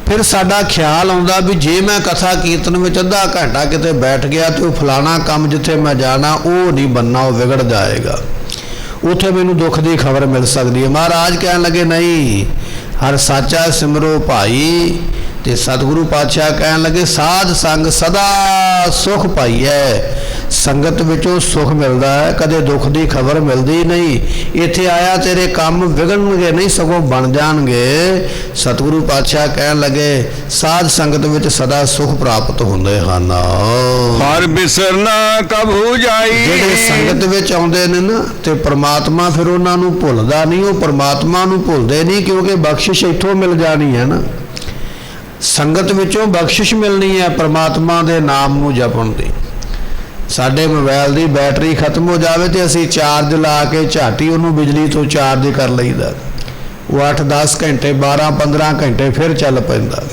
ਫਿਰ ਸਾਡਾ ਖਿਆਲ ਆਉਂਦਾ ਵੀ ਜੇ ਮੈਂ ਕਥਾ ਕੀਰਤਨ ਵਿੱਚ ਅੱਧਾ ਘੰਟਾ ਕਿਤੇ ਬੈਠ ਗਿਆ ਤੇ ਉਹ ਫਲਾਣਾ ਕੰਮ ਜਿੱਥੇ ਮੈਂ ਜਾਣਾ ਉਹ ਨਹੀਂ ਬਣਨਾ, ਉਹ ਵਿਗੜ ਜਾਏਗਾ, ਉੱਥੇ ਮੈਨੂੰ ਦੁੱਖ ਦੀ ਖਬਰ ਮਿਲ ਸਕਦੀ ਹੈ। ਮਹਾਰਾਜ ਕਹਿਣ ਲੱਗੇ ਨਹੀਂ, ਹਰ ਸਾਚਾ ਸਿਮਰੋ ਭਾਈ। ਤੇ ਸਤਿਗੁਰੂ ਪਾਤਸ਼ਾਹ ਕਹਿਣ ਲੱਗੇ ਸਾਧ ਸੰਗ ਸਦਾ ਸੁਖ ਪਾਈਐ। ਸੰਗਤ ਵਿੱਚੋਂ ਸੁਖ ਮਿਲਦਾ ਹੈ, ਕਦੇ ਦੁੱਖ ਦੀ ਖਬਰ ਮਿਲਦੀ ਨਹੀਂ। ਇੱਥੇ ਆਇਆ ਤੇਰੇ ਕੰਮ ਵਿਗੜਨਗੇ ਨਹੀਂ, ਸਗੋਂ ਬਣ ਜਾਣਗੇ। ਸਤਿਗੁਰੂ ਪਾਤਸ਼ਾਹ ਕਹਿਣ ਲੱਗੇ ਸਾਧ ਸੰਗਤ ਵਿੱਚ ਸਦਾ ਸੁਖ ਪ੍ਰਾਪਤ ਹੁੰਦੇ ਹਨ। ਹਰ ਬਿਸਰਨਾ ਕਬੂ ਜਾਈ। ਜਿਹੜੇ ਸੰਗਤ ਵਿੱਚ ਆਉਂਦੇ ਨੇ ਨਾ ਤੇ ਪ੍ਰਮਾਤਮਾ ਫਿਰ ਉਹਨਾਂ ਨੂੰ ਭੁੱਲਦਾ ਨਹੀਂ, ਉਹ ਪ੍ਰਮਾਤਮਾ ਨੂੰ ਭੁੱਲਦੇ ਨਹੀਂ, ਕਿਉਂਕਿ ਬਖਸ਼ਿਸ਼ ਇੱਥੋਂ ਮਿਲ ਜਾਣੀ ਹੈ ਨਾ। ਸੰਗਤ ਵਿੱਚੋਂ ਬਖਸ਼ਿਸ਼ ਮਿਲਣੀ ਹੈ ਪ੍ਰਮਾਤਮਾ ਦੇ ਨਾਮ ਨੂੰ ਜਪਣ ਦੀ। ਸਾਡੇ ਮੋਬਾਈਲ ਦੀ ਬੈਟਰੀ ਖਤਮ ਹੋ ਜਾਵੇ ਤੇ ਅਸੀਂ ਚਾਰਜ ਲਾ ਕੇ ਝਾਟੀ ਉਹਨੂੰ ਬਿਜਲੀ ਤੋਂ ਚਾਰਜ ਕਰ ਲਈਦਾ। ਉਹ 8-10 ਘੰਟੇ 12-15 ਘੰਟੇ ਫਿਰ ਚੱਲ ਪੈਂਦਾ।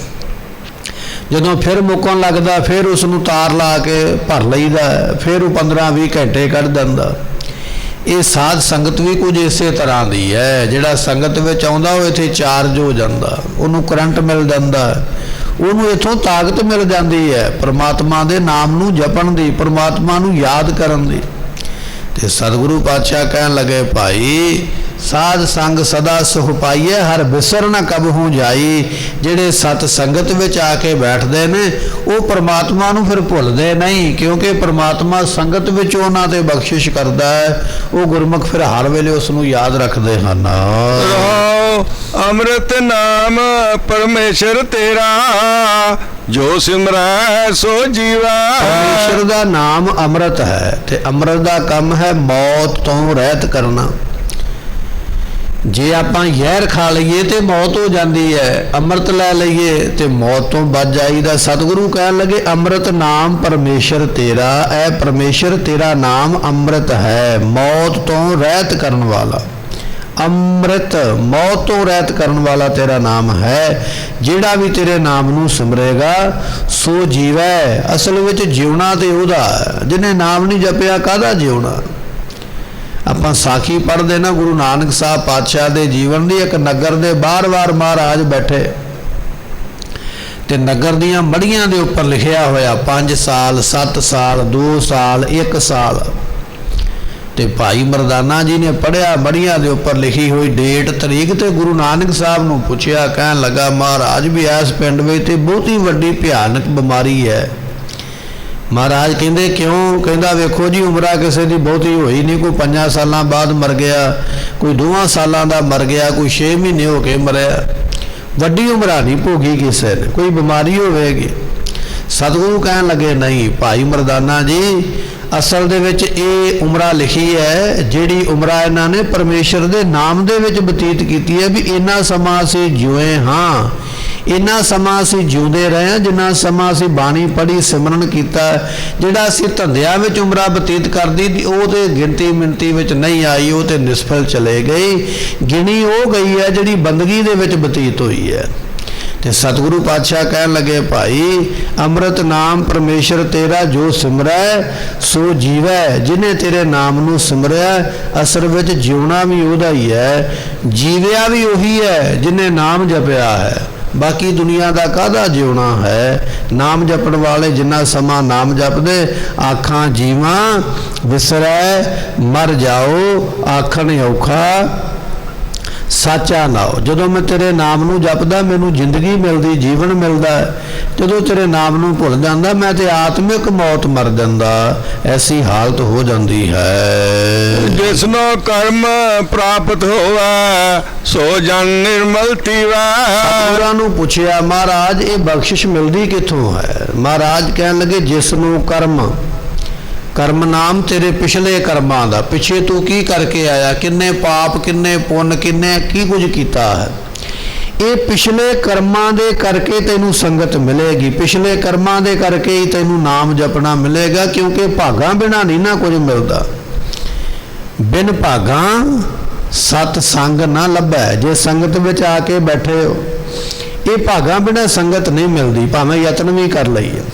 ਜਦੋਂ ਫਿਰ ਮੁੱਕਣ ਲੱਗਦਾ ਫਿਰ ਉਸ ਨੂੰ ਤਾਰ ਲਾ ਕੇ ਭਰ ਲਈਦਾ, ਫਿਰ ਉਹ 15-20 ਘੰਟੇ ਕੱਢ ਦਿੰਦਾ। ਇਹ ਸਾਧ ਸੰਗਤ ਵੀ ਕੁਝ ਇਸੇ ਤਰ੍ਹਾਂ ਦੀ ਹੈ। ਜਿਹੜਾ ਸੰਗਤ ਵਿੱਚ ਆਉਂਦਾ ਉਹ ਇੱਥੇ ਚਾਰਜ ਹੋ ਜਾਂਦਾ, ਉਹਨੂੰ ਕਰੰਟ ਮਿਲ ਜਾਂਦਾ, ਉਹਨੂੰ ਇੱਥੋਂ ਤਾਕਤ ਮਿਲ ਜਾਂਦੀ ਹੈ ਪ੍ਰਮਾਤਮਾ ਦੇ ਨਾਮ ਨੂੰ ਜਪਣ ਦੀ, ਪ੍ਰਮਾਤਮਾ ਨੂੰ ਯਾਦ ਕਰਨ ਦੀ। ਤੇ ਸਤਿਗੁਰੂ ਪਾਤਸ਼ਾਹ ਕਹਿਣ ਲੱਗੇ ਭਾਈ ਸਾਧ ਸੰਗ ਸਦਾ ਸੁਖ ਪਾਈਏ, ਹਰ ਬਿਸਰ ਨਾ ਕਬਹੂ ਜਾਈ। ਜਿਹੜੇ ਸਤ ਸੰਗਤ ਵਿੱਚ ਆ ਕੇ ਬੈਠਦੇ ਨੇ ਉਹ ਪ੍ਰਮਾਤਮਾ ਨੂੰ ਫਿਰ ਭੁੱਲਦੇ ਨਹੀਂ, ਕਿਉਂਕਿ ਪ੍ਰਮਾਤਮਾ ਸੰਗਤ ਵਿੱਚ ਉਹਨਾਂ ਤੇ ਬਖਸ਼ਿਸ਼ ਕਰਦਾ ਹੈ। ਉਹ ਗੁਰਮੁਖ ਫਿਰ ਹਰ ਵੇਲੇ ਉਸ ਨੂੰ ਯਾਦ ਰੱਖਦੇ ਹਨ। ਅੰਮ੍ਰਿਤ ਨਾਮ ਪਰਮੇਸ਼ਰ ਤੇਰਾ, ਜੋ ਸਿਮਰੈ ਸੋ ਜੀਵਾ। ਪਰਮੇਸ਼ਰ ਦਾ ਨਾਮ ਅੰਮ੍ਰਿਤ ਹੈ ਤੇ ਅੰਮ੍ਰਿਤ ਦਾ ਕੰਮ ਹੈ ਮੌਤ ਤੋਂ ਰਹਿਤ ਕਰਨਾ। ਜੇ ਆਪਾਂ ਜ਼ਹਿਰ ਖਾ ਲਈਏ ਤੇ ਮੌਤ ਹੋ ਜਾਂਦੀ ਹੈ, ਅੰਮ੍ਰਿਤ ਲੈ ਲਈਏ ਤੇ ਮੌਤ ਤੋਂ ਬਚ ਜਾਈਦਾ। ਸਤਿਗੁਰੂ ਕਹਿਣ ਲੱਗੇ ਅੰਮ੍ਰਿਤ ਨਾਮ ਪਰਮੇਸ਼ਰ ਤੇਰਾ, ਇਹ ਪਰਮੇਸ਼ਰ ਤੇਰਾ ਨਾਮ ਅੰਮ੍ਰਿਤ ਹੈ, ਮੌਤ ਤੋਂ ਰਹਿਤ ਕਰਨ ਵਾਲਾ। ਅੰਮ੍ਰਿਤ ਮੌਤ ਤੋਂ ਰਹਿਤ ਕਰਨ ਵਾਲਾ ਤੇਰਾ ਨਾਮ ਹੈ। ਜਿਹੜਾ ਵੀ ਤੇਰੇ ਨਾਮ ਨੂੰ ਸਿਮਰੇਗਾ ਸੋ ਜੀਵੈ। ਅਸਲ ਵਿੱਚ ਜਿਉਣਾ ਤੇ ਉਹਦਾ, ਜਿਹਨੇ ਨਾਮ ਨਹੀਂ ਜਪਿਆ ਕਾਹਦਾ ਜਿਉਣਾ। ਆਪਾਂ ਸਾਖੀ ਪੜ੍ਹਦੇ ਨਾ ਗੁਰੂ ਨਾਨਕ ਸਾਹਿਬ ਪਾਤਸ਼ਾਹ ਦੇ ਜੀਵਨ ਦੀ। ਇੱਕ ਨਗਰ ਦੇ ਬਾਰ-ਬਾਰ ਮਹਾਰਾਜ ਬੈਠੇ ਤੇ ਨਗਰ ਦੀਆਂ ਮੜੀਆਂ ਦੇ ਉੱਪਰ ਲਿਖਿਆ ਹੋਇਆ 5 ਸਾਲ 7 ਸਾਲ 2 ਸਾਲ 1 ਸਾਲ। ਤੇ ਭਾਈ ਮਰਦਾਨਾ ਜੀ ਨੇ ਪੜ੍ਹਿਆ, ਮੜੀਆਂ ਦੇ ਉੱਪਰ ਲਿਖੀ ਹੋਈ ਡੇਟ ਤਰੀਕ, ਤੇ ਗੁਰੂ ਨਾਨਕ ਸਾਹਿਬ ਨੂੰ ਪੁੱਛਿਆ। ਕਹਿਣ ਲੱਗਾ ਮਹਾਰਾਜ ਵੀ ਇਸ ਪਿੰਡ ਵਿੱਚ ਤੇ ਬਹੁਤੀ ਵੱਡੀ ਭਿਆਨਕ ਬਿਮਾਰੀ ਹੈ। ਮਹਾਰਾਜ ਕਹਿੰਦੇ ਕਿਉਂ? ਕਹਿੰਦਾ ਵੇਖੋ ਜੀ ਉਮਰਾਂ ਕਿਸੇ ਦੀ ਬਹੁਤੀ ਹੋਈ ਨਹੀਂ, ਕੋਈ 5 ਸਾਲਾਂ ਬਾਅਦ ਮਰ ਗਿਆ, ਕੋਈ 2 ਸਾਲਾਂ ਦਾ ਮਰ ਗਿਆ, ਕੋਈ 6 ਮਹੀਨੇ ਹੋ ਕੇ ਮਰਿਆ। ਵੱਡੀ ਉਮਰਾਂ ਨਹੀਂ ਭੋਗੀ ਕਿਸੇ ਨੇ, ਕੋਈ ਬਿਮਾਰੀ ਹੋਵੇਗੀ। ਸਤਿਗੁਰੂ ਕਹਿਣ ਲੱਗੇ ਨਹੀਂ ਭਾਈ ਮਰਦਾਨਾ ਜੀ, ਅਸਲ ਦੇ ਵਿੱਚ ਇਹ ਉਮਰਾਂ ਲਿਖੀ ਹੈ ਜਿਹੜੀ ਉਮਰਾਂ ਇਹਨਾਂ ਨੇ ਪਰਮੇਸ਼ਰ ਦੇ ਨਾਮ ਦੇ ਵਿੱਚ ਬਤੀਤ ਕੀਤੀ ਹੈ। ਵੀ ਇੰਨਾ ਸਮਾਂ ਅਸੀਂ ਜਿਉਏ ਹਾਂ, इन्ना समा असी जिउंदे रहे हैं जिन्ना समा असी बाणी पढ़ी सिमरन कीता, जिहड़ा असी धंधियां विच उमरां बतीत करदी वो तो गिनती मिनती विच नहीं आई, वो तो निष्फल चले गई। गिणी वो गई है जिहड़ी बंदगी दे विच बतीत हुई है। ते सतगुरु पातशाह कहन लगे भाई अमृत नाम परमेश्वर तेरा जो सिमरै सो जीवै, जिन्हें तेरे नाम नू सिमरिया असल विच जिउना भी उहदा ही है, जीविया भी उही है जिन्हें नाम जपिया है। बाकी दुनिया का काहदा जिउना है। नाम जपण वाले जिन्ना समा नाम जपदे आखां जीवां विसरै मर जाओ, आखण औखा साचा नाओ। जदों मैं तेरे नाम नू जपदा मैनू जिंदगी मिलदी, जीवन मिलदा। जदों तेरे नाम नू भुल जांदा मैं ते आत्मिक मौत मर जांदा, ऐसी हालत हो जाती है। जिसनो कर्म प्राप्त होवे सो जन निर्मल थीवै। सतगुरां नू पुछया महाराज ये बख्शिश मिलदी किथों है? महाराज कहन लगे जिसनों कर्म, कर्म नाम तेरे पिछले कर्मां दा, पिछे तू की करके आया, किन्ने पाप किन्ने पुण्य किन्ने की कुछ कीता है, ये पिछले कर्मां दे करके तैनू संगत मिलेगी, पिछले कर्मां दे करके ही तैनू नाम जपना मिलेगा। क्योंकि भागां बिना नहीं ना कुछ मिलता, बिन भागां सत संग ना लभै। जे संगत विच आके बैठे हो, ये भागां बिना संगत नहीं मिलती, भावें यतन भी कर लईए।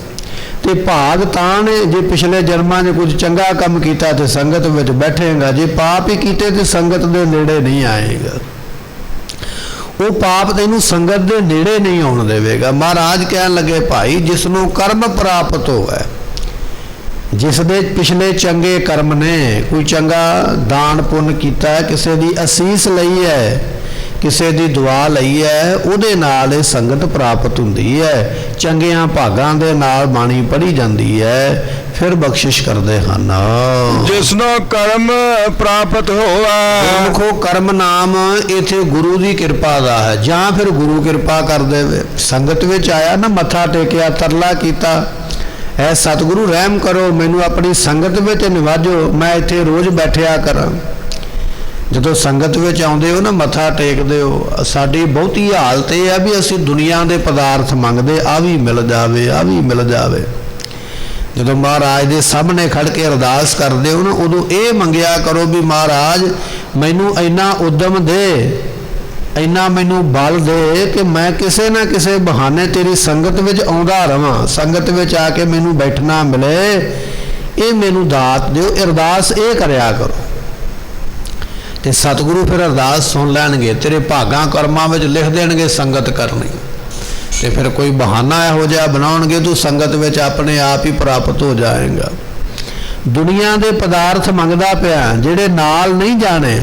ते भाग तां ने जे पिछले जन्मां ने कुछ चंगा काम कीता तो संगत विच बैठेगा, जे पाप ही कीते तो संगत दे नेड़े नहीं आएगा। वो पाप तैनू संगत दे नेड़े नहीं आउण देवेगा। महाराज कहन लगे भाई जिसनों कर्म प्राप्त होवे, जिस दे पिछले चंगे कर्म ने, कोई चंगा दान पुण्य कीता है, किसी दी असीस लई है, किसी दी दुआ लई है, उहदे नाल संगत प्राप्त हुंदी है। चंगियां भागां दे नाल बाणी पढ़ी जाती है, फिर बख्शिश करते हैं। जिसनो कर्म प्राप्त होवे, गुरमुखो कर्म नाम इत्थे गुरु की कृपा दा है, जां फिर गुरु कृपा कर देवे। संगत विच आया ना, मत्था टेकिया, तरला कीता, ऐ सतगुरु रहम करो मैनू अपनी संगत विच निवाजो, मैं इत्थे रोज़ बैठिया करां। जदों संगत विच आउंदे हो ना, मत्था टेकदे हो, साडी बहुती हालत यह है भी असीं दुनिया के पदार्थ मंगदे, आ भी मिल जावे, आ भी मिल जावे। जदों महाराज दे सामने खड़ के अरदास करदे हो ना, उदों ये मंगिया करो भी महाराज मैनू इन्ना उद्यम दे, इन्ना मैनू बल दे कि मैं किसी ना किसी बहाने तेरी संगत विच आउंदा रवां, संगत विच आके मैनू बैठना मिले, ये मैनू दात दिओ। अरदास ये करया करो ते सतगुरु फिर अरदास सुन लैणगे, तेरे भागां कर्मां विच लिख देणगे संगत करनी। ते फिर कोई बहाना इहो जिहा बनाउणगे, तू संगत विच अपने आप ही प्राप्त हो जाएगा। दुनिया दे पदार्थ मंगदा पिया, जिहड़े नाल नहीं जाने,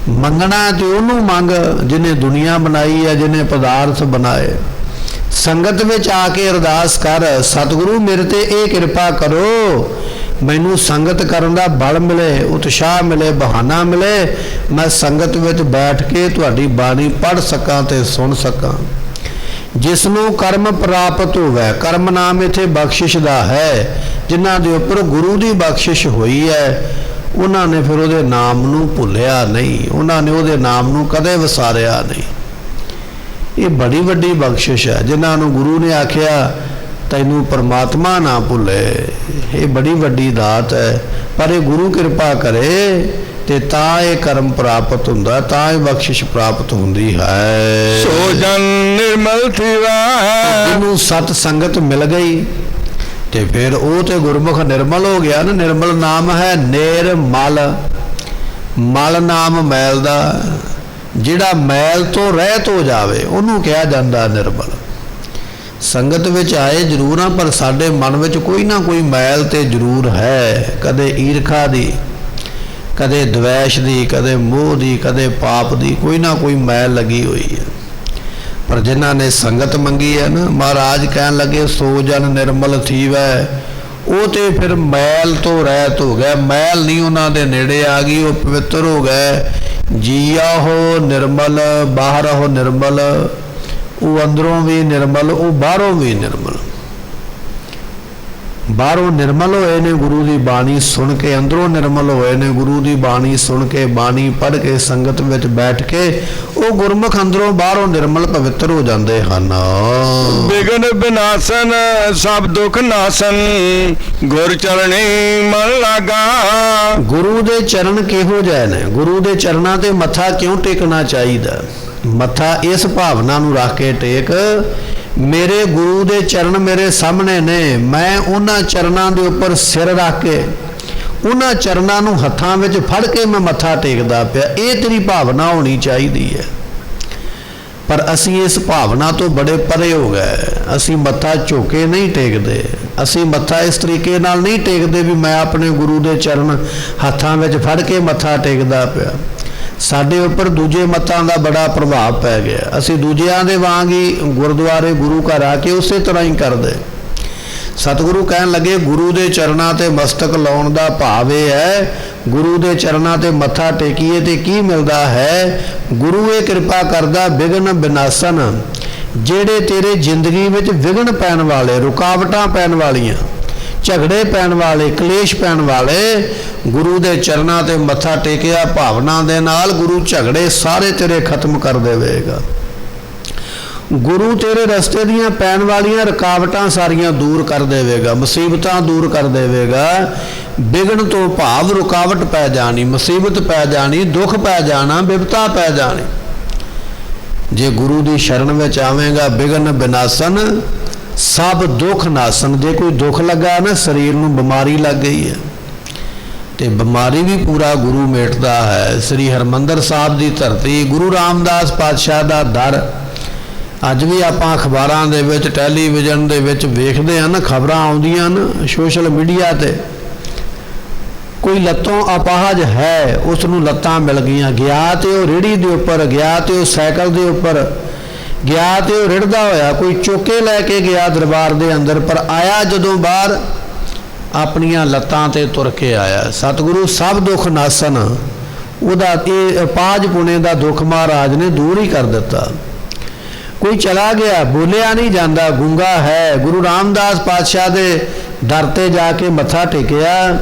मंगना ते उहनूं मंग जिन्हें दुनिया बनाई है, जिन्हें पदार्थ बनाए। संगत विच आके अरदास कर, सतगुरु मेरे ते ये कृपा करो मैनू संगत करन दा बल मिले, उत्साह मिले, बहाना मिले, मैं संगत विच बैठ के तुहाडी बाणी पढ़ सकां ते सुन सकां। जिसनों कर्म प्राप्त होवे, कर्म नाम इत्थे बख्शिश दा है, जिन्हां दे उपर गुरु दी बख्शिश होई है, उन्होंने फिर उहदे नाम नू भुलिया नहीं, उन्होंने उहदे नाम नू कदे विसारिया नहीं। ये बड़ी वड्डी बख्शिश है, जिन्हां नू गुरु ने आख्या तैनू परमात्मा ना भुले, ये बड़ी वड्डी दात है। पर ये गुरु कृपा करे ते तां ये कर्म प्राप्त हुंदा, तां ये बख्शिश प्राप्त हुंदी है। सो जन निर्मल थीवै, जिन्नू सत संगत मिल गई ते फिर वो तो गुरमुख निर्मल हो गया ना। निर्मल नाम है निर्मल, मल नाम मैल दा, जिहड़ा मैल तो रहत हो जावे उहनूं कहा जांदा निर्मल। संगत विच आए जरूर हाँ, पर साडे मन विच कोई ना कोई मैल ते जरूर है, कदे ईरखा दी, कदे द्वैश दी, कदे मोह दी, कदे पाप दी, कोई ना कोई मैल लगी हुई है। पर जिन्हां ने संगत मंगी है ना, महाराज कहन लगे सो जन निर्मल थीवै, वो तो फिर मैल तो रहत हो गए, मैल नहीं उन्हां दे नेड़े आ गई, वो पवित्र हो गए। जिया हो निर्मल, बाहर हो निर्मल, वो अंदरों भी निर्मल, वो बाहरों भी निर्मल। ਬਾਹਰੋਂ ਨਿਰਮਲ ਹੋਏ ਨੇ ਗੁਰੂ ਦੀ ਬਾਣੀ ਸੁਣ ਕੇ, ਅੰਦਰੋਂ ਨਿਰਮਲ ਹੋਏ ਨੇ ਗੁਰੂ ਦੀ ਬਾਣੀ ਸੁਣ ਕੇ, ਬਾਣੀ ਪੜ੍ਹ ਕੇ, ਸੰਗਤ ਵਿੱਚ ਬੈਠ ਕੇ ਉਹ ਗੁਰਮੁਖ ਅੰਦਰੋਂ ਬਾਹਰੋਂ ਨਿਰਮਲ ਪਵਿੱਤਰ ਹੋ ਜਾਂਦੇ ਹਨ। ਬਿਗਨ ਬਿਨਾਸਨ ਸਭ ਦੁਖ ਨਾਸਨ, ਗੁਰ ਚਰਣੀ ਮਨ ਲਾਗਾ। ਗੁਰੂ ਦੇ ਚਰਨ ਕਿਹੋ ਜਿਹੇ ਨੇ? ਗੁਰੂ ਦੇ ਚਰਨਾਂ ਤੇ ਮੱਥਾ ਕਿਉਂ ਟੇਕਣਾ ਚਾਹੀਦਾ? ਮੱਥਾ ਇਸ ਭਾਵਨਾ ਨੂੰ ਰੱਖ ਕੇ ਟੇਕ, ਮੇਰੇ ਗੁਰੂ ਦੇ ਚਰਨ ਮੇਰੇ ਸਾਹਮਣੇ ਨੇ, ਮੈਂ ਉਹਨਾਂ ਚਰਨਾਂ ਦੇ ਉੱਪਰ ਸਿਰ ਰੱਖ ਕੇ ਉਹਨਾਂ ਚਰਨਾਂ ਨੂੰ ਹੱਥਾਂ ਵਿੱਚ ਫੜ ਕੇ ਮੈਂ ਮੱਥਾ ਟੇਕਦਾ ਪਿਆ। ਇਹ ਤੇਰੀ ਭਾਵਨਾ ਹੋਣੀ ਚਾਹੀਦੀ ਹੈ। ਪਰ ਅਸੀਂ ਇਸ ਭਾਵਨਾ ਤੋਂ ਬੜੇ ਪਰੇ ਹੋ ਗਏ। ਅਸੀਂ ਮੱਥਾ ਝੁਕੇ ਨਹੀਂ ਟੇਕਦੇ, ਅਸੀਂ ਮੱਥਾ ਇਸ ਤਰੀਕੇ ਨਾਲ ਨਹੀਂ ਟੇਕਦੇ ਵੀ ਮੈਂ ਆਪਣੇ ਗੁਰੂ ਦੇ ਚਰਨ ਹੱਥਾਂ ਵਿੱਚ ਫੜ ਕੇ ਮੱਥਾ ਟੇਕਦਾ ਪਿਆ। ਸਾਡੇ ਉੱਪਰ ਦੂਜੇ ਮੱਤਾਂ ਦਾ ਬੜਾ ਪ੍ਰਭਾਵ ਪੈ ਗਿਆ। ਅਸੀਂ ਦੂਜਿਆਂ ਦੇ ਵਾਂਗ ਹੀ ਗੁਰਦੁਆਰੇ ਗੁਰੂ ਘਰ ਆ ਕੇ ਉਸੇ ਤਰ੍ਹਾਂ ਹੀ ਕਰਦੇ। ਸਤਿਗੁਰੂ ਕਹਿਣ ਲੱਗੇ ਗੁਰੂ ਦੇ ਚਰਨਾਂ ਤੇ ਮਸਤਕ ਲਾਉਣ ਦਾ ਭਾਵ ਇਹ ਹੈ, ਗੁਰੂ ਦੇ ਚਰਨਾਂ ਤੇ ਮੱਥਾ ਟੇਕੀਏ ਤੇ ਕੀ ਮਿਲਦਾ ਹੈ? ਗੁਰੂ ਇਹ ਕਿਰਪਾ ਕਰਦਾ ਬਿਘਨ ਬਿਨਾਸਨ, ਜਿਹੜੇ ਤੇਰੇ ਜ਼ਿੰਦਗੀ ਵਿੱਚ ਵਿਘਨ ਪੈਣ ਵਾਲੇ, ਰੁਕਾਵਟਾਂ ਪੈਣ ਵਾਲੀਆਂ, ਝਗੜੇ ਪੈਣ ਵਾਲੇ, ਕਲੇਸ਼ ਪੈਣ ਵਾਲੇ, ਗੁਰੂ ਦੇ ਚਰਨਾਂ ਤੇ ਮੱਥਾ ਟੇਕਿਆ ਭਾਵਨਾ ਦੇ ਨਾਲ, ਗੁਰੂ ਝਗੜੇ ਸਾਰੇ ਤੇਰੇ ਖਤਮ ਕਰ ਦੇਵੇਗਾ। ਗੁਰੂ ਤੇਰੇ ਰਸਤੇ ਦੀਆਂ ਪੈਣ ਵਾਲੀਆਂ ਰੁਕਾਵਟਾਂ ਸਾਰੀਆਂ ਦੂਰ ਕਰ ਦੇਵੇਗਾ, ਮੁਸੀਬਤਾਂ ਦੂਰ ਕਰ ਦੇਵੇਗਾ। ਵਿਘਨ ਤੋਂ ਭਾਵ ਰੁਕਾਵਟ ਪੈ ਜਾਣੀ, ਮੁਸੀਬਤ ਪੈ ਜਾਣੀ, ਦੁੱਖ ਪੈ ਜਾਣਾ, ਬਿਪਤਾ ਪੈ ਜਾਣੀ। ਜੇ ਗੁਰੂ ਦੀ ਸ਼ਰਨ ਵਿੱਚ ਆਵੇਂਗਾ, ਬਿਘਨ ਬਿਨਾਸਨ ਸਭ ਦੁੱਖ ਨਾਸਨ। ਜੇ ਕੋਈ ਦੁੱਖ ਲੱਗਾ ਨਾ, ਸਰੀਰ ਨੂੰ ਬਿਮਾਰੀ ਲੱਗ ਗਈ ਹੈ, ਤੇ ਬਿਮਾਰੀ ਵੀ ਪੂਰਾ ਗੁਰੂ ਮੇਟਦਾ ਹੈ। ਸ੍ਰੀ ਹਰਿਮੰਦਰ ਸਾਹਿਬ ਦੀ ਧਰਤੀ, ਗੁਰੂ ਰਾਮਦਾਸ ਪਾਤਸ਼ਾਹ ਦਾ ਦਰ। ਅੱਜ ਵੀ ਆਪਾਂ ਅਖਬਾਰਾਂ ਦੇ ਵਿੱਚ, ਟੈਲੀਵਿਜ਼ਨ ਦੇ ਵਿੱਚ ਵੇਖਦੇ ਹਨ, ਖਬਰਾਂ ਆਉਂਦੀਆਂ ਹਨ, ਸੋਸ਼ਲ ਮੀਡੀਆ ਤੇ, ਕੋਈ ਲੱਤੋਂ ਅਪਾਹਜ ਹੈ, ਉਸ ਨੂੰ ਲੱਤਾਂ ਮਿਲ ਗਈਆਂ, ਗਿਆ ਤੇ ਉਹ ਰੇਹੜੀ ਦੇ ਉੱਪਰ, ਗਿਆ ਤੇ ਉਹ ਸਾਈਕਲ ਦੇ ਉੱਪਰ, ਗਿਆ ਤੇ ਉਹ ਰਿੜਦਾ ਹੋਇਆ, ਕੋਈ ਚੁੱਕੇ ਲੈ ਕੇ ਗਿਆ ਦਰਬਾਰ ਦੇ ਅੰਦਰ, ਪਰ ਆਇਆ ਜਦੋਂ ਬਾਹਰ ਆਪਣੀਆਂ ਲੱਤਾਂ ਤੇ ਤੁਰ ਕੇ ਆਇਆ। ਸਤਿਗੁਰੂ ਸਭ ਦੁੱਖ ਨਾਸਨ, ਉਹਦਾ ਇਹ ਅਪਾਹਜ ਪੁਣੇ ਦਾ ਦੁੱਖ ਮਹਾਰਾਜ ਨੇ ਦੂਰ ਹੀ ਕਰ ਦਿੱਤਾ। ਕੋਈ ਚਲਾ ਗਿਆ, ਬੋਲਿਆ ਨਹੀਂ ਜਾਂਦਾ, ਗੂੰਗਾ ਹੈ, ਗੁਰੂ ਰਾਮਦਾਸ ਪਾਤਸ਼ਾਹ ਦੇ ਦਰ ਤੇ ਜਾ ਕੇ ਮੱਥਾ ਟੇਕਿਆ,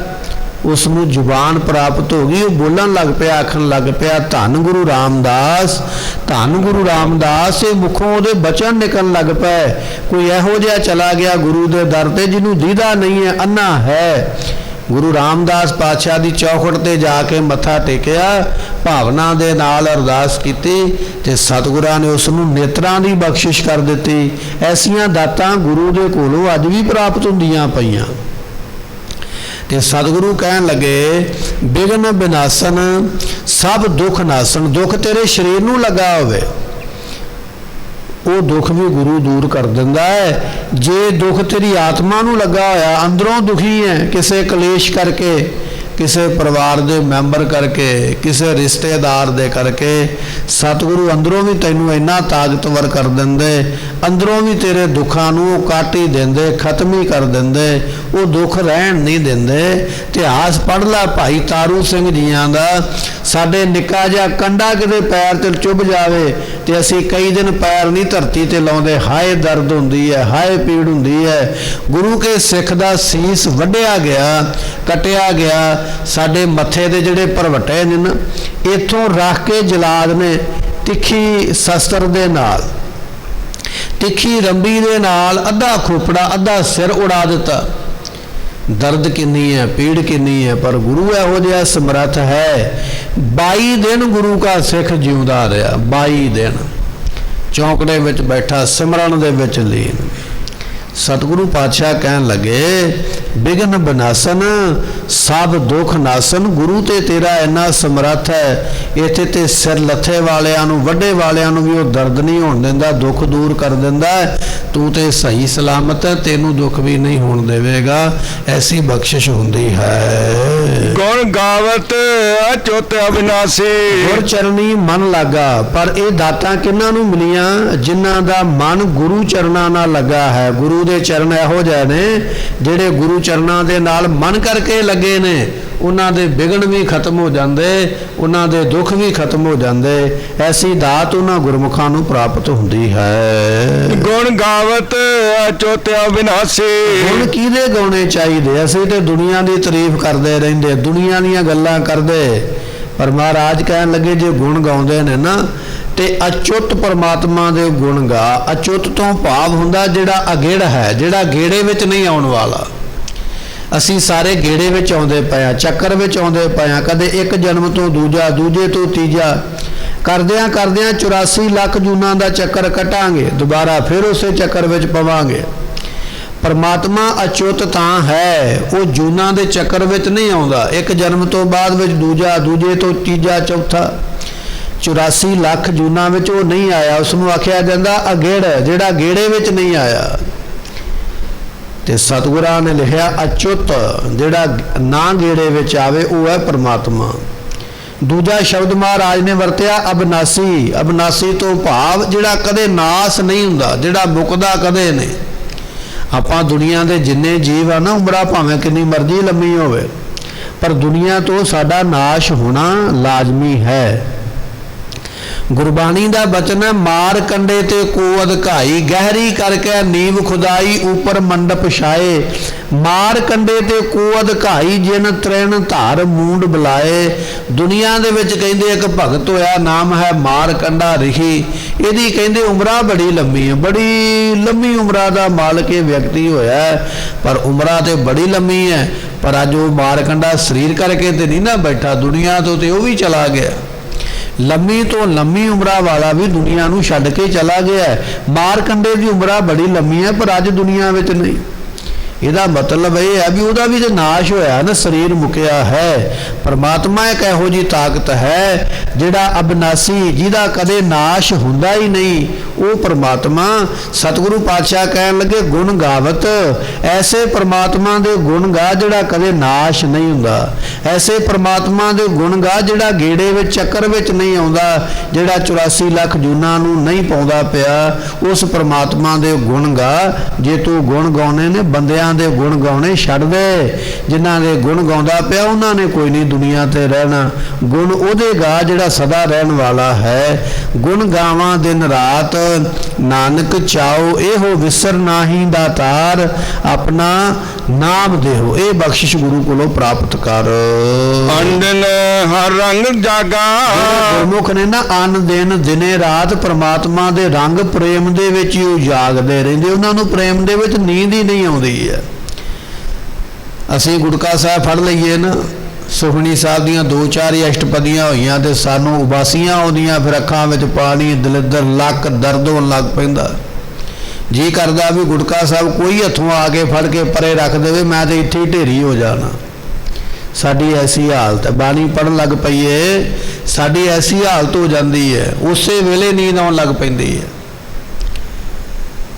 ਉਸ ਨੂੰ ਜ਼ੁਬਾਨ ਪ੍ਰਾਪਤ ਹੋ ਗਈ, ਉਹ ਬੋਲਣ ਲੱਗ ਪਿਆ, ਆਖਣ ਲੱਗ ਪਿਆ, ਧੰਨ ਗੁਰੂ ਰਾਮਦਾਸ, ਧੰਨ ਗੁਰੂ ਰਾਮਦਾਸ। ਇਹ ਮੁਖੋਂ ਉਹਦੇ ਬਚਨ ਨਿਕਲਣ ਲੱਗ ਪਏ। ਕੋਈ ਇਹੋ ਜਿਹਾ ਚਲਾ ਗਿਆ ਗੁਰੂ ਦੇ ਦਰ ਤੇ ਜਿਹਨੂੰ ਦੀਦਾ ਨਹੀਂ ਹੈ, ਅੰਨਾ ਹੈ। ਗੁਰੂ ਰਾਮਦਾਸ ਪਾਤਸ਼ਾਹ ਦੀ ਚੌਖਟ ਤੇ ਜਾ ਕੇ ਮੱਥਾ ਟੇਕਿਆ, ਭਾਵਨਾ ਦੇ ਨਾਲ ਅਰਦਾਸ ਕੀਤੀ ਤੇ ਸਤਿਗੁਰਾਂ ਨੇ ਉਸ ਨੂੰ ਨੇਤਰਾਂ ਦੀ ਬਖਸ਼ਿਸ਼ ਕਰ ਦਿੱਤੀ। ਐਸੀਆਂ ਦਾਤਾਂ ਗੁਰੂ ਦੇ ਕੋਲੋਂ ਅੱਜ ਵੀ ਪ੍ਰਾਪਤ ਹੁੰਦੀਆਂ ਪਈਆਂ। ਤੇ ਸਤਿਗੁਰੂ ਕਹਿਣ ਲੱਗੇ ਬਿਘਨ ਬਿਨਾਸਨ ਸਭ ਦੁੱਖ ਨਾਸਨ। ਦੁੱਖ ਤੇਰੇ ਸਰੀਰ ਨੂੰ ਲੱਗਾ ਹੋਵੇ, ਉਹ ਦੁੱਖ ਵੀ ਗੁਰੂ ਦੂਰ ਕਰ ਦਿੰਦਾ ਹੈ। ਜੇ ਦੁੱਖ ਤੇਰੀ ਆਤਮਾ ਨੂੰ ਲੱਗਾ ਹੋਇਆ, ਅੰਦਰੋਂ ਦੁਖੀ ਹੈ ਕਿਸੇ ਕਲੇਸ਼ ਕਰਕੇ, ਕਿਸੇ ਪਰਿਵਾਰ ਦੇ ਮੈਂਬਰ ਕਰਕੇ, ਕਿਸੇ ਰਿਸ਼ਤੇਦਾਰ ਦੇ ਕਰਕੇ, ਸਤਿਗੁਰੂ ਅੰਦਰੋਂ ਵੀ ਤੈਨੂੰ ਇੰਨਾ ਤਾਕਤਵਰ ਕਰ ਦਿੰਦੇ, ਅੰਦਰੋਂ ਵੀ ਤੇਰੇ ਦੁੱਖਾਂ ਨੂੰ ਉਹ ਕੱਟ ਹੀ ਦਿੰਦੇ, ਖਤਮ ਹੀ ਕਰ ਦਿੰਦੇ, ਉਹ ਦੁੱਖ ਰਹਿਣ ਨਹੀਂ ਦਿੰਦੇ। ਇਤਿਹਾਸ ਪੜ੍ਹ ਲਾ ਭਾਈ ਤਾਰੂ ਸਿੰਘ ਜੀਆਂ ਦਾ। ਸਾਡੇ ਨਿੱਕਾ ਜਿਹਾ ਕੰਡਾ ਕਿਤੇ ਪੈਰ ਤੇ ਚੁੱਭ ਜਾਵੇ ਤੇ ਅਸੀਂ ਕਈ ਦਿਨ ਪੈਰ ਨਹੀਂ ਧਰਤੀ ਤੇ ਲਾਉਂਦੇ, ਹਾਏ ਦਰਦ ਹੁੰਦੀ ਹੈ, ਹਾਏ ਪੀੜ ਹੁੰਦੀ ਹੈ। ਗੁਰੂ ਕੇ ਸਿੱਖ ਦਾ ਸੀਸ ਵੱਢਿਆ ਗਿਆ, ਕੱਟਿਆ ਗਿਆ। ਸਾਡੇ ਮੱਥੇ ਦੇ ਜਿਹੜੇ ਭਰਵੱਟੇ ਨੇ ਨਾ, ਇੱਥੋਂ ਰੱਖ ਕੇ ਜਲਾਦ ਨੇ ਤਿੱਖੀ ਸ਼ਸਤਰ ਦੇ ਨਾਲ, ਤਿੱਖੀ ਰੰਬੀ ਦੇ ਨਾਲ ਅੱਧਾ ਖੋਪੜਾ, ਅੱਧਾ ਸਿਰ ਉਡਾ ਦਿੱਤਾ। ਦਰਦ ਕਿੰਨੀ ਹੈ, ਪੀੜ ਕਿੰਨੀ ਹੈ, ਪਰ ਗੁਰੂ ਇਹੋ ਜਿਹਾ ਸਮਰੱਥ ਹੈ। 22 ਦਿਨ ਗੁਰੂ ਕਾ ਸਿੱਖ ਜਿਉਂਦਾ ਰਿਹਾ। 22 ਦਿਨ ਚੌਂਕੜੇ ਵਿੱਚ ਬੈਠਾ, ਸਿਮਰਨ ਦੇ ਵਿੱਚ ਲੀਨ। ਸਤਿਗੁਰੂ ਪਾਤਸ਼ਾਹ ਕਹਿਣ ਲੱਗੇ ਬਿਘਨ ਬਿਨਾਸਨ ਸਭ ਦੁੱਖ ਨਾਸਨ। ਗੁਰੂ ਤੇ ਤੇਰਾ ਇੰਨਾ ਸਮਰੱਥ ਹੈ, ਇੱਥੇ ਤੇ ਸਿਰ ਲੱਥੇ ਵਾਲਿਆਂ ਨੂੰ, ਵੱਡੇ ਵਾਲਿਆਂ ਨੂੰ ਵੀ ਉਹ ਦਰਦ ਨਹੀਂ ਹੋਣ ਦਿੰਦਾ, ਦੁੱਖ ਦੂਰ ਕਰ ਦਿੰਦਾ। ਤੂੰ ਤੇ ਸਹੀ ਸਲਾਮਤ ਹੈ, ਤੈਨੂੰ ਦੁੱਖ ਵੀ ਨਹੀਂ ਹੋਣ ਦੇਵੇਗਾ। ਐਸੀ ਬਖਸ਼ਿਸ਼ ਹੁੰਦੀ ਹੈ। ਗੁਣ ਗਾਵਤ ਅਚੁੱਤ ਅਬਿਨਾਸੀ, ਗੁਰ ਚਰਨੀ ਮਨ ਲਾਗਾ। ਪਰ ਇਹ ਦਾਤਾਂ ਕਿਹਨਾਂ ਨੂੰ ਮਿਲੀਆਂ? ਜਿਨ੍ਹਾਂ ਦਾ ਮਨ ਗੁਰੂ ਚਰਨਾਂ ਨਾਲ ਲੱਗਾ ਹੈ। ਗੁਰੂ ਦੇ ਚਰਨ ਇਹੋ ਜਿਹੇ ਨੇ ਜਿਹੜੇ ਗੁਰੂ ਚਰਨਾਂ ਦੇ ਨਾਲ ਮਨ ਕਰਕੇ ਲੱਗੇ ਨੇ, ਉਹਨਾਂ ਦੇ ਵਿਘਨ ਵੀ ਖਤਮ ਹੋ ਜਾਂਦੇ, ਉਹਨਾਂ ਦੇ ਦੁੱਖ ਵੀ ਖਤਮ ਹੋ ਜਾਂਦੇ। ਐਸੀ ਦਾਤ ਉਹਨਾਂ ਗੁਰਮੁਖਾਂ ਨੂੰ ਪ੍ਰਾਪਤ ਹੁੰਦੀ ਹੈ। ਗੁਣ ਗੁਣ ਗਾਵਤ ਅਚੋਤ ਅਵਿਨਾਸੀ। ਹੁਣ ਕਿਹਦੇ ਗਾਉਣੇ ਚਾਹੀਦੇ? ਅਸੀਂ ਤੇ ਦੁਨੀਆ ਦੀ ਤਾਰੀਫ ਕਰਦੇ ਰਹਿੰਦੇ, ਦੁਨੀਆ ਦੀਆਂ ਗੱਲਾਂ ਕਰਦੇ, ਪਰ ਮਹਾਰਾਜ ਕਹਿਣ ਲੱਗੇ ਜੇ ਗੁਣ ਗਾਉਂਦੇ ਨੇ ਨਾ ਤੇ ਅਚੁੱਤ ਪਰਮਾਤਮਾ ਦੇ ਗੁਣ ਗਾ। ਅਚੁੱਤ ਤੋਂ ਭਾਵ ਹੁੰਦਾ ਜਿਹੜਾ ਅਗੇੜ ਹੈ, ਜਿਹੜਾ ਗੇੜੇ ਵਿੱਚ ਨਹੀਂ ਆਉਣ ਵਾਲਾ। ਅਸੀਂ ਸਾਰੇ ਗੇੜੇ ਵਿੱਚ ਆਉਂਦੇ ਪਏ ਹਾਂ, ਚੱਕਰ ਵਿੱਚ ਆਉਂਦੇ ਪਏ ਹਾਂ, ਕਦੇ ਇੱਕ ਜਨਮ ਤੋਂ ਦੂਜਾ, ਦੂਜੇ ਤੋਂ ਤੀਜਾ, ਕਰਦਿਆਂ ਕਰਦਿਆਂ 84 ਲੱਖ ਜੂਨਾਂ ਦਾ ਚੱਕਰ ਕੱਟਾਂਗੇ, ਦੁਬਾਰਾ ਫਿਰ ਉਸੇ ਚੱਕਰ ਵਿੱਚ ਪਵਾਂਗੇ। ਪਰਮਾਤਮਾ ਅਚੁੱਤ ਤਾਂ ਹੈ, ਉਹ ਜੂਨਾਂ ਦੇ ਚੱਕਰ ਵਿੱਚ ਨਹੀਂ ਆਉਂਦਾ। ਇੱਕ ਜਨਮ ਤੋਂ ਬਾਅਦ ਵਿੱਚ ਦੂਜਾ, ਦੂਜੇ ਤੋਂ ਤੀਜਾ, ਚੌਥਾ, 84 ਲੱਖ ਜੂਨਾਂ ਵਿੱਚ ਉਹ ਨਹੀਂ ਆਇਆ। ਉਸ ਨੂੰ ਆਖਿਆ ਜਾਂਦਾ ਅਗੇੜ, ਜਿਹੜਾ ਗੇੜੇ ਵਿੱਚ ਨਹੀਂ ਆਇਆ। ਤੇ ਸਤਿਗੁਰਾਂ ਨੇ ਲਿਖਿਆ ਅਚੁੱਤ, ਜਿਹੜਾ ਨਾ ਗੇੜੇ ਵਿੱਚ ਆਵੇ ਉਹ ਹੈ ਪਰਮਾਤਮਾ। ਦੂਜਾ ਸ਼ਬਦ ਮਹਾਰਾਜ ਨੇ ਵਰਤਿਆ ਅਬਨਾਸੀ। ਅਬਨਾਸੀ ਤੋਂ ਭਾਵ ਜਿਹੜਾ ਕਦੇ ਨਾਸ ਨਹੀਂ ਹੁੰਦਾ, ਜਿਹੜਾ ਮੁੱਕਦਾ ਕਦੇ ਨਹੀਂ। ਆਪਾਂ ਦੁਨੀਆ ਦੇ ਜਿੰਨੇ ਜੀਵ ਆ ਨਾ, ਉਮਰਾਂ ਭਾਵੇਂ ਕਿੰਨੀ ਮਰਜ਼ੀ ਲੰਮੀ ਹੋਵੇ, ਪਰ ਦੁਨੀਆ ਤੋਂ ਸਾਡਾ ਨਾਸ਼ ਹੋਣਾ ਲਾਜ਼ਮੀ ਹੈ। ਗੁਰਬਾਣੀ ਦਾ ਬਚਨ ਹੈ ਮਾਰ ਕੰਡੇ ਤੇ ਕੋ ਅਧਿਕਾਈ, ਗਹਿਰੀ ਕਰਕੇ ਨੀਵ ਖੁਦਾਈ ਉਪਰ ਮੰਡਪ ਛਾਏ। ਮਾਰ ਕੰਡੇ ਤੇ ਕੋ ਅਧਿਕਾਈ, ਜਿਨ ਤ੍ਰਿਣ ਧਾਰ ਮੂੰਡ ਬੁਲਾਏ। ਦੁਨੀਆ ਦੇ ਵਿੱਚ ਕਹਿੰਦੇ ਇੱਕ ਭਗਤ ਹੋਇਆ, ਨਾਮ ਹੈ ਮਾਰ ਕੰਡਾ ਰਿਸ਼ੀ। ਇਹਦੀ ਕਹਿੰਦੇ ਉਮਰਾਂ ਬੜੀ ਲੰਮੀ ਹੈ, ਬੜੀ ਲੰਮੀ ਉਮਰਾਂ ਦਾ ਮਾਲਕ ਇਹ ਵਿਅਕਤੀ ਹੋਇਆ, ਪਰ ਉਮਰਾਂ ਤੇ ਬੜੀ ਲੰਮੀ ਹੈ। ਪਰ ਅੱਜ ਉਹ ਮਾਰ ਕੰਡਾ ਸਰੀਰ ਕਰਕੇ ਤੇ ਨਹੀਂ ਨਾ ਬੈਠਾ ਦੁਨੀਆ ਤੋਂ, ਤੇ ਉਹ ਵੀ ਚਲਾ ਗਿਆ। ਲੰਮੀ ਤੋਂ ਲੰਮੀ ਉਮਰਾਂ ਵਾਲਾ ਵੀ ਦੁਨੀਆ ਨੂੰ ਛੱਡ ਕੇ ਚਲਾ ਗਿਆ। ਮਾਰ ਕੰਡੇ ਦੀ ਉਮਰਾਂ ਬੜੀ ਲੰਮੀ ਹੈ, ਪਰ ਅੱਜ ਦੁਨੀਆ ਵਿੱਚ ਨਹੀਂ। ਇਹਦਾ ਮਤਲਬ ਇਹ ਹੈ ਵੀ ਉਹਦਾ ਵੀ ਤੇ ਨਾਸ਼ ਹੋਇਆ ਨਾ, ਸਰੀਰ ਮੁੱਕਿਆ ਹੈ। ਪਰਮਾਤਮਾ ਇੱਕ ਇਹੋ ਜਿਹੀ ਤਾਕਤ ਹੈ ਜਿਹੜਾ ਅਬਨਾਸੀ, ਜਿਹਦਾ ਕਦੇ ਨਾਸ਼ ਹੁੰਦਾ ਹੀ ਨਹੀਂ, ਉਹ ਪਰਮਾਤਮਾ। ਸਤਿਗੁਰੂ ਪਾਤਸ਼ਾਹ ਕਹਿਣ ਲੱਗੇ ਗੁਣ ਗਾਵਤ, ਐਸੇ ਪਰਮਾਤਮਾ ਦੇ ਗੁਣ ਗਾ ਜਿਹੜਾ ਕਦੇ ਨਾਸ਼ ਨਹੀਂ ਹੁੰਦਾ। ਐਸੇ ਪਰਮਾਤਮਾ ਦੇ ਗੁਣ ਗਾ ਜਿਹੜਾ ਗੇੜੇ ਵਿੱਚ ਚੱਕਰ ਵਿੱਚ ਨਹੀਂ ਆਉਂਦਾ, ਜਿਹੜਾ 84 ਲੱਖ ਜੂਨਾਂ ਨੂੰ ਨਹੀਂ ਪਾਉਂਦਾ ਪਿਆ। ਉਸ ਪਰਮਾਤਮਾ ਦੇ ਗੁਣ ਗਾ। ਜੇ ਤੂੰ ਗੁਣ ਗਾਉਣੇ ਨੇ, ਬੰਦਿਆਂ ਦੇ ਗੁਣ ਗਾਉਣੇ ਛੱਡ ਦੇ। ਜਿਨ੍ਹਾਂ ਦੇ ਗੁਣ ਗਾਉਂਦਾ ਪਿਆ ਉਹਨਾਂ ਨੇ ਕੋਈ ਨਹੀਂ ਦੁਨੀਆ ਤੇ ਰਹਿਣਾ। ਗੁਣ ਉਹਦੇ ਗਾ ਜਿਹੜਾ ਸਦਾ ਰਹਿਣ ਵਾਲਾ ਹੈ। ਗੁਣ ਗਾਵਾਂ ਦਿਨ ਰਾਤ ਨਾਨਕ ਚਾਓ, ਇਹੋ ਵਿਸਰ ਨਾਹੀ ਦਾਤਾਰ, ਆਪਣਾ ਨਾਮ ਦੇਹੋ। ਇਹ ਬਖਸ਼ਿਸ਼ ਗੁਰੂ ਕੋਲੋਂ ਪ੍ਰਾਪਤ ਕਰ। ਅੰਦਨ ਹਰ ਰੰਗ ਜਾਗਾ। ਗੁਰਮੁਖ ਨੇ ਨਾ ਅੰਨ ਦਿਨ ਦਿਨੇ ਰਾਤ ਪਰਮਾਤਮਾ ਦੇ ਰੰਗ ਪ੍ਰੇਮ ਦੇ ਵਿੱਚ ਹੀ ਉਹ ਜਾਗਦੇ ਰਹਿੰਦੇ। ਉਹਨਾਂ ਨੂੰ ਪ੍ਰੇਮ ਦੇ ਵਿੱਚ ਨੀਂਦ ਹੀ ਨਹੀਂ ਆਉਂਦੀ ਹੈ। ਅਸੀਂ ਗੁਟਕਾ ਸਾਹਿਬ ਫੜ ਲਈਏ ਨਾ, ਸੁਖਮਨੀ ਸਾਹਿਬ ਦੀਆਂ 2-4 ਹੀ ਅਸ਼ਟਪਦੀਆਂ ਹੋਈਆਂ ਤੇ ਸਾਨੂੰ ਉਬਾਸੀਆਂ ਆਉਂਦੀਆਂ, ਫਿਰ ਅੱਖਾਂ ਵਿੱਚ ਪਾਣੀ, ਦਲਿੱਦਰ, ਲੱਕ ਦਰਦ ਹੋਣ ਲੱਗ ਪੈਂਦਾ। ਜੀ ਕਰਦਾ ਵੀ ਗੁਟਕਾ ਸਾਹਿਬ ਕੋਈ ਹੱਥੋਂ ਆ ਕੇ ਫੜ ਕੇ ਪਰੇ ਰੱਖ ਦੇਵੇ, ਮੈਂ ਤੇ ਇੱਥੇ ਹੀ ਢੇਰੀ ਹੋ ਜਾਣਾ। ਸਾਡੀ ਐਸੀ ਹਾਲਤ ਹੈ, ਬਾਣੀ ਪੜ੍ਹਨ ਲੱਗ ਪਈਏ ਸਾਡੀ ਐਸੀ ਹਾਲਤ ਹੋ ਜਾਂਦੀ ਹੈ, ਉਸੇ ਵੇਲੇ ਨੀਂਦ ਆਉਣ ਲੱਗ ਪੈਂਦੀ ਹੈ।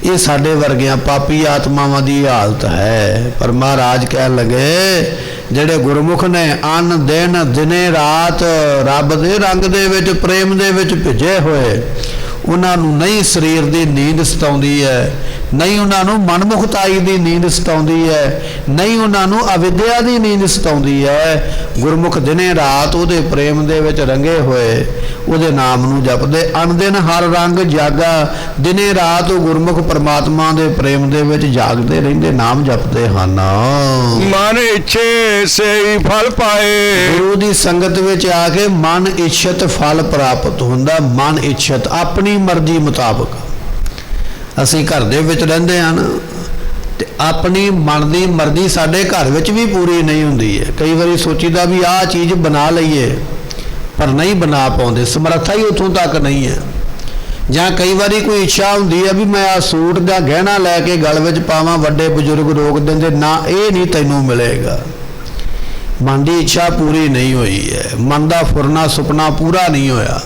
ਇਹ ਸਾਡੇ ਵਰਗਿਆਂ ਪਾਪੀ ਆਤਮਾਵਾਂ ਦੀ ਹਾਲਤ ਹੈ। ਪਰ ਮਹਾਰਾਜ ਕਹਿਣ ਲੱਗੇ ਜਿਹੜੇ ਗੁਰਮੁਖ ਨੇ ਅੰਨ ਦਿਨ ਦਿਨੇ ਰਾਤ ਰੱਬ ਦੇ ਰੰਗ ਦੇ ਵਿੱਚ ਪ੍ਰੇਮ ਦੇ ਵਿੱਚ ਭਿੱਜੇ ਹੋਏ, ਉਹਨਾਂ ਨੂੰ ਨਹੀਂ ਸਰੀਰ ਦੀ ਨੀਂਦ ਸਤਾਉਂਦੀ ਹੈ, ਨਹੀਂ ਉਹਨਾਂ ਨੂੰ ਮਨਮੁਖਤਾਈ ਦੀ ਨੀਂਦ ਸਤਾਉਂਦੀ ਹੈ, ਨਹੀਂ ਉਹਨਾਂ ਨੂੰ ਅਵਿਦਿਆ ਦੀ ਨੀਂਦ ਸਤਾਉਂਦੀ ਹੈ। ਗੁਰਮੁਖ ਦਿਨੇ ਰਾਤ ਉਹਦੇ ਪ੍ਰੇਮ ਦੇ ਵਿੱਚ ਰੰਗੇ ਹੋਏ, ਉਹਦੇ ਨਾਮ ਨੂੰ ਜਪਦੇ। ਅਣਦਿਨ ਹਰ ਰੰਗ ਜਾਗਾ, ਦਿਨੇ ਰਾਤ ਉਹ ਗੁਰਮੁਖ ਪਰਮਾਤਮਾ ਦੇ ਪ੍ਰੇਮ ਦੇ ਵਿੱਚ ਜਾਗਦੇ ਰਹਿੰਦੇ, ਨਾਮ ਜਪਦੇ ਹਨ। ਮਨ ਇੱਛੇ ਸੇ ਫਲ ਪਾਏ। ਗੁਰੂ ਦੀ ਸੰਗਤ ਵਿੱਚ ਆ ਕੇ ਮਨ ਇੱਛਤ ਫਲ ਪ੍ਰਾਪਤ ਹੁੰਦਾ। ਮਨ ਇੱਛਤ ਆਪਣੀ ਮਰਜ਼ੀ ਮੁਤਾਬਕ। ਅਸੀਂ ਘਰ ਦੇ ਵਿੱਚ ਰਹਿੰਦੇ ਹਨ ਤੇ ਆਪਣੀ ਮਨ ਦੀ ਮਰਜ਼ੀ ਸਾਡੇ ਘਰ ਵਿੱਚ ਵੀ ਪੂਰੀ ਨਹੀਂ ਹੁੰਦੀ ਹੈ। ਕਈ ਵਾਰੀ ਸੋਚੀਦਾ ਵੀ ਆਹ ਚੀਜ਼ ਬਣਾ ਲਈਏ, ਪਰ ਨਹੀਂ ਬਣਾ ਪਾਉਂਦੇ, ਸਮਰੱਥਾ ਹੀ ਉੱਥੋਂ ਤੱਕ ਨਹੀਂ ਹੈ। ਜਾਂ ਕਈ ਵਾਰੀ ਕੋਈ ਇੱਛਾ ਹੁੰਦੀ ਹੈ ਵੀ ਮੈਂ ਆਹ ਸੂਟ ਦਾ ਗਹਿਣਾ ਲੈ ਕੇ ਗਲ ਵਿੱਚ ਪਾਵਾਂ, ਵੱਡੇ ਬਜ਼ੁਰਗ ਰੋਕ ਦਿੰਦੇ, ਨਾ ਇਹ ਨਹੀਂ ਤੈਨੂੰ ਮਿਲੇਗਾ। ਮਨ ਦੀ ਇੱਛਾ ਪੂਰੀ ਨਹੀਂ ਹੋਈ ਹੈ, ਮਨ ਦਾ ਫੁਰਨਾ ਸੁਪਨਾ ਪੂਰਾ ਨਹੀਂ ਹੋਇਆ।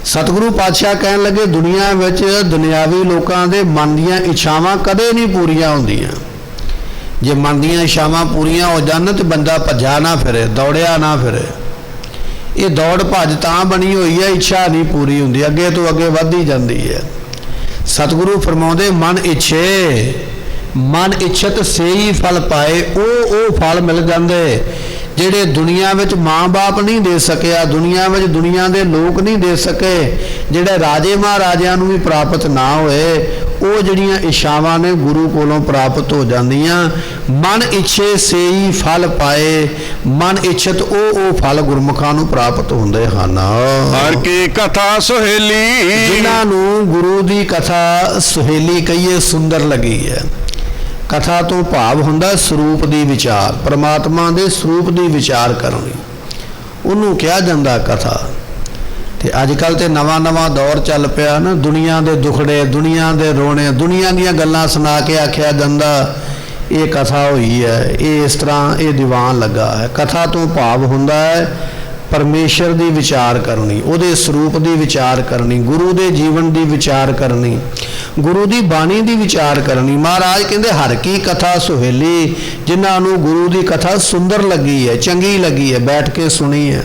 ਸਤਿਗੁਰੂ ਪਾਤਸ਼ਾਹ ਕਹਿਣ ਲੱਗੇ ਦੁਨੀਆ ਵਿੱਚ ਦੁਨਿਆਵੀ ਲੋਕਾਂ ਦੇ ਮਨ ਦੀਆਂ ਇੱਛਾਵਾਂ ਕਦੇ ਨਹੀਂ ਪੂਰੀਆਂ ਹੁੰਦੀਆਂ। ਜੇ ਮਨ ਦੀਆਂ ਇੱਛਾਵਾਂ ਪੂਰੀਆਂ ਹੋ ਜਾਣ ਤੇ ਬੰਦਾ ਭੱਜਾ ਨਾ ਫਿਰੇ, ਦੌੜਿਆ ਨਾ ਫਿਰੇ। ਇਹ ਦੌੜ ਭੱਜ ਤਾਂ ਬਣੀ ਹੋਈ ਹੈ, ਇੱਛਾ ਨਹੀਂ ਪੂਰੀ ਹੁੰਦੀ, ਅੱਗੇ ਤੋਂ ਅੱਗੇ ਵੱਧਦੀ ਜਾਂਦੀ ਹੈ। ਸਤਿਗੁਰੂ ਫਰਮਾਉਂਦੇ ਮਨ ਇੱਛੇ, ਮਨ ਇੱਛਤ ਸੇਈ ਫਲ ਪਾਏ। ਉਹ ਫਲ ਮਿਲ ਜਾਂਦੇ ਜਿਹੜੇ ਦੁਨੀਆ ਵਿੱਚ ਮਾਂ-ਬਾਪ ਨਹੀਂ ਦੇ ਸਕਿਆ, ਦੁਨੀਆ ਵਿੱਚ ਦੁਨੀਆ ਦੇ ਲੋਕ ਨਹੀਂ ਦੇ ਸਕੇ, ਜਿਹੜੇ ਰਾਜੇ ਮਹਾਰਾਜਿਆਂ ਨੂੰ ਵੀ ਪ੍ਰਾਪਤ ਨਾ ਹੋਏ, ਉਹ ਜਿਹੜੀਆਂ ਇਛਾਵਾਂ ਨੇ ਗੁਰੂ ਕੋਲੋਂ ਪ੍ਰਾਪਤ ਹੋ ਜਾਂਦੀਆਂ। ਮਨ ਇੱਛੇ ਸੇਈ ਫਲ ਪਾਏ, ਮਨ ਇੱਛਤ ਉਹ ਫਲ ਗੁਰਮੁਖਾਂ ਨੂੰ ਪ੍ਰਾਪਤ ਹੁੰਦੇ ਹਨ। ਹਰ ਕੀ ਕਥਾ ਸੁਹੇਲੀ, ਜਿਨ੍ਹਾਂ ਨੂੰ ਗੁਰੂ ਦੀ ਕਥਾ ਸੁਹੇਲੀ ਕਹੀਏ, ਸੁੰਦਰ ਲੱਗੀ ਹੈ। ਕਥਾ ਤੋਂ ਭਾਵ ਹੁੰਦਾ ਸਰੂਪ ਦੀ ਵਿਚਾਰ, ਪਰਮਾਤਮਾ ਦੇ ਸਰੂਪ ਦੀ ਵਿਚਾਰ ਕਰਨੀ, ਉਹਨੂੰ ਕਿਹਾ ਜਾਂਦਾ ਕਥਾ। ਤੇ ਅੱਜ ਕੱਲ੍ਹ ਤੇ ਨਵਾਂ ਦੌਰ ਚੱਲ ਪਿਆ ਨਾ, ਦੁਨੀਆ ਦੇ ਦੁਖੜੇ, ਦੁਨੀਆ ਦੇ ਰੋਣੇ, ਦੁਨੀਆ ਦੀਆਂ ਗੱਲਾਂ ਸੁਣਾ ਕੇ ਆਖਿਆ ਜਾਂਦਾ ਇਹ ਕਥਾ ਹੋਈ ਹੈ, ਇਹ ਇਸ ਤਰ੍ਹਾਂ ਇਹ ਦੀਵਾਨ ਲੱਗਾ ਹੈ। ਕਥਾ ਤੋਂ ਭਾਵ ਹੁੰਦਾ ਹੈ ਪਰਮੇਸ਼ਰ ਦੀ ਵਿਚਾਰ ਕਰਨੀ, ਉਹਦੇ ਸਰੂਪ ਦੀ ਵਿਚਾਰ ਕਰਨੀ, ਗੁਰੂ ਦੇ ਜੀਵਨ ਦੀ ਵਿਚਾਰ ਕਰਨੀ, ਗੁਰੂ ਦੀ ਬਾਣੀ ਦੀ ਵਿਚਾਰ ਕਰਨੀ। ਮਹਾਰਾਜ ਕਹਿੰਦੇ ਹਰ ਕੀ ਕਥਾ ਸੁਹੇਲੀ, ਜਿਨ੍ਹਾਂ ਨੂੰ ਗੁਰੂ ਦੀ ਕਥਾ ਸੁੰਦਰ ਲੱਗੀ ਹੈ, ਚੰਗੀ ਲੱਗੀ ਹੈ, ਬੈਠ ਕੇ ਸੁਣੀ ਹੈ।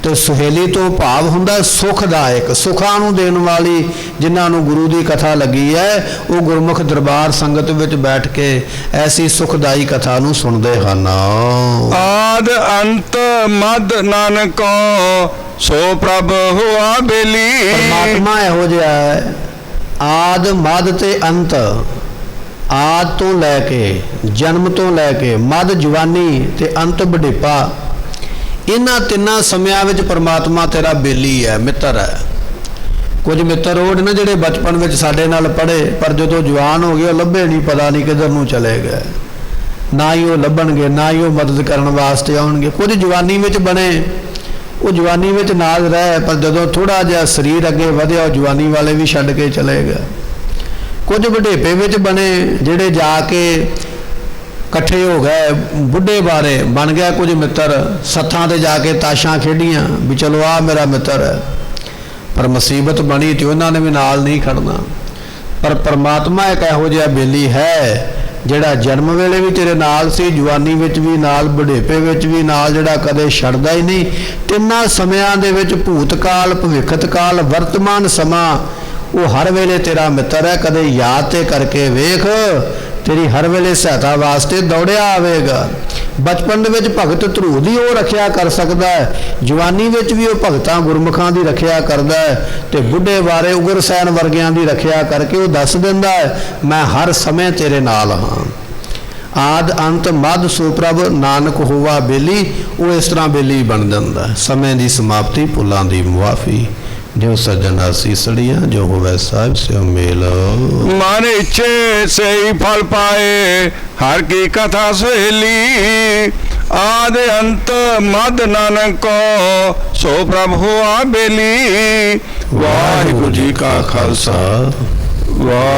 ਤੇ ਸੁਹੇਲੀ ਤੋਂ ਭਾਵ ਹੁੰਦਾ ਸੁਖਦਾਇਕ, ਸੁੱਖਾਂ ਨੂੰ ਦੇਣ ਵਾਲੀ। ਜਿਨ੍ਹਾਂ ਨੂੰ ਗੁਰੂ ਦੀ ਕਥਾ ਲੱਗੀ ਹੈ ਉਹ ਗੁਰਮੁਖ ਦਰਬਾਰ ਸੰਗਤ ਵਿੱਚ ਬੈਠ ਕੇ ਐਸੀ ਸੁਖਦਾਈ ਕਥਾ ਨੂੰ ਸੁਣਦੇ ਹਨ। ਆਦ ਅੰਤ ਮਦ ਨਾਨਕੋ ਸੋ ਪ੍ਰਭ ਹੁਆ ਬੇਲੀ। ਪਰਮਾਤਮਾ ਇਹੋ ਜਿਹਾ ਹੈ, ਆਦ ਮਦ ਤੇ ਅੰਤ। ਆਦ ਤੋਂ ਲੈ ਕੇ, ਜਨਮ ਤੋਂ ਲੈ ਕੇ, ਮਦ ਜਵਾਨੀ ਤੇ ਅੰਤ ਬੁਢੇਪਾ, ਇਹਨਾਂ ਤਿੰਨਾਂ ਸਮਿਆਂ ਵਿੱਚ ਪਰਮਾਤਮਾ ਤੇਰਾ ਬੇਲੀ ਹੈ, ਮਿੱਤਰ ਹੈ। ਕੁਝ ਮਿੱਤਰ ਉਹ ਨੇ ਜਿਹੜੇ ਬਚਪਨ ਵਿੱਚ ਸਾਡੇ ਨਾਲ ਪੜ੍ਹੇ, ਪਰ ਜਦੋਂ ਜਵਾਨ ਹੋ ਗਏ ਉਹ ਲੱਭੇ ਨਹੀਂ, ਪਤਾ ਨਹੀਂ ਕਿੱਧਰ ਨੂੰ ਚਲੇ ਗਏ। ਨਾ ਹੀ ਉਹ ਲੱਭਣਗੇ, ਨਾ ਹੀ ਉਹ ਮਦਦ ਕਰਨ ਵਾਸਤੇ ਆਉਣਗੇ। ਕੁਝ ਜਵਾਨੀ ਵਿੱਚ ਬਣੇ, ਉਹ ਜਵਾਨੀ ਵਿੱਚ ਨਾਲ ਰਹੇ, ਪਰ ਜਦੋਂ ਥੋੜ੍ਹਾ ਜਿਹਾ ਸਰੀਰ ਅੱਗੇ ਵਧਿਆ ਉਹ ਜਵਾਨੀ ਵਾਲੇ ਵੀ ਛੱਡ ਕੇ ਚਲੇ ਗਏ। ਕੁਝ ਬੁਢੇਪੇ ਵਿੱਚ ਬਣੇ, ਜਿਹੜੇ ਜਾ ਕੇ ਇਕੱਠੇ ਹੋ ਗਏ, ਬੁੱਢੇ ਬਾਰੇ ਬਣ ਗਿਆ ਕੁਝ ਮਿੱਤਰ, ਸੱਥਾਂ ਤੇ ਜਾ ਕੇ ਤਾਸ਼ਾਂ ਖੇਡੀਆਂ ਵੀ ਚਲੋ ਆ ਮੇਰਾ ਮਿੱਤਰ ਹੈ, ਪਰ ਮੁਸੀਬਤ ਬਣੀ ਤੇ ਉਹਨਾਂ ਨੇ ਵੀ ਨਾਲ ਨਹੀਂ ਖੜਨਾ। ਪਰ ਪਰਮਾਤਮਾ ਇੱਕ ਇਹੋ ਜਿਹਾ ਬੇਲੀ ਹੈ ਜਿਹੜਾ ਜਨਮ ਵੇਲੇ ਵੀ ਤੇਰੇ ਨਾਲ ਸੀ, ਜਵਾਨੀ ਵਿੱਚ ਵੀ ਨਾਲ, ਬੁਢੇਪੇ ਵਿੱਚ ਵੀ ਨਾਲ, ਜਿਹੜਾ ਕਦੇ ਛੱਡਦਾ ਹੀ ਨਹੀਂ। ਤਿੰਨਾਂ ਸਮਿਆਂ ਦੇ ਵਿੱਚ, ਭੂਤਕਾਲ, ਭਵਿੱਖਤ ਕਾਲ, ਵਰਤਮਾਨ ਸਮਾਂ, ਉਹ ਹਰ ਵੇਲੇ ਤੇਰਾ ਮਿੱਤਰ ਹੈ। ਕਦੇ ਯਾਦ ਤੇ ਕਰਕੇ ਵੇਖ, ਤੇਰੀ ਹਰ ਵੇਲੇ ਸਹਾਇਤਾ ਵਾਸਤੇ ਦੌੜਿਆ ਆਵੇਗਾ। ਬਚਪਨ ਦੇ ਵਿੱਚ ਭਗਤ ਧਰੂ ਦੀ ਉਹ ਰੱਖਿਆ ਕਰ ਸਕਦਾ ਹੈ, ਜਵਾਨੀ ਵਿੱਚ ਵੀ ਉਹ ਭਗਤਾਂ ਗੁਰਮੁਖਾਂ ਦੀ ਰੱਖਿਆ ਕਰਦਾ ਹੈ, ਤੇ ਬੁੱਢੇ ਬਾਰੇ ਉਗਰਸੈਨ ਵਰਗਿਆਂ ਦੀ ਰੱਖਿਆ ਕਰਕੇ ਉਹ ਦੱਸ ਦਿੰਦਾ ਹੈ ਮੈਂ ਹਰ ਸਮੇਂ ਤੇਰੇ ਨਾਲ ਹਾਂ। ਆਦ ਅੰਤ ਮਦ ਸੋ ਪ੍ਰਭ ਨਾਨਕ ਹੋਵਾ ਬੇਲੀ, ਉਹ ਇਸ ਤਰ੍ਹਾਂ ਬੇਲੀ ਬਣ ਜਾਂਦਾ। ਸਮੇਂ ਦੀ ਸਮਾਪਤੀ, ਭੁੱਲਾਂ ਦੀ ਮੁਆਫੀ, ਜੋ ਸੱਜਣ ਆਸੀਸੜੀਆਂ, ਜੋ ਹੋਵੇ ਸਾਹਿਬ ਸਿਓ ਮੇਲ। ਮਨ ਇੱਛੇ ਸਈ ਫਲ ਪਾਏ, ਹਰ ਕੀ ਕਥਾ ਸੁਹੇਲੀ। ਆਦ ਅੰਤ ਮਦ ਨਾਨਕੋ ਸੋ ਪ੍ਰਭ ਹੁਆ ਬੇਲੀ। ਵਾਹਿਗੁਰੂ ਜੀ ਕਾ ਖਾਲਸਾ, ਵਾਹਿਗੁਰੂ।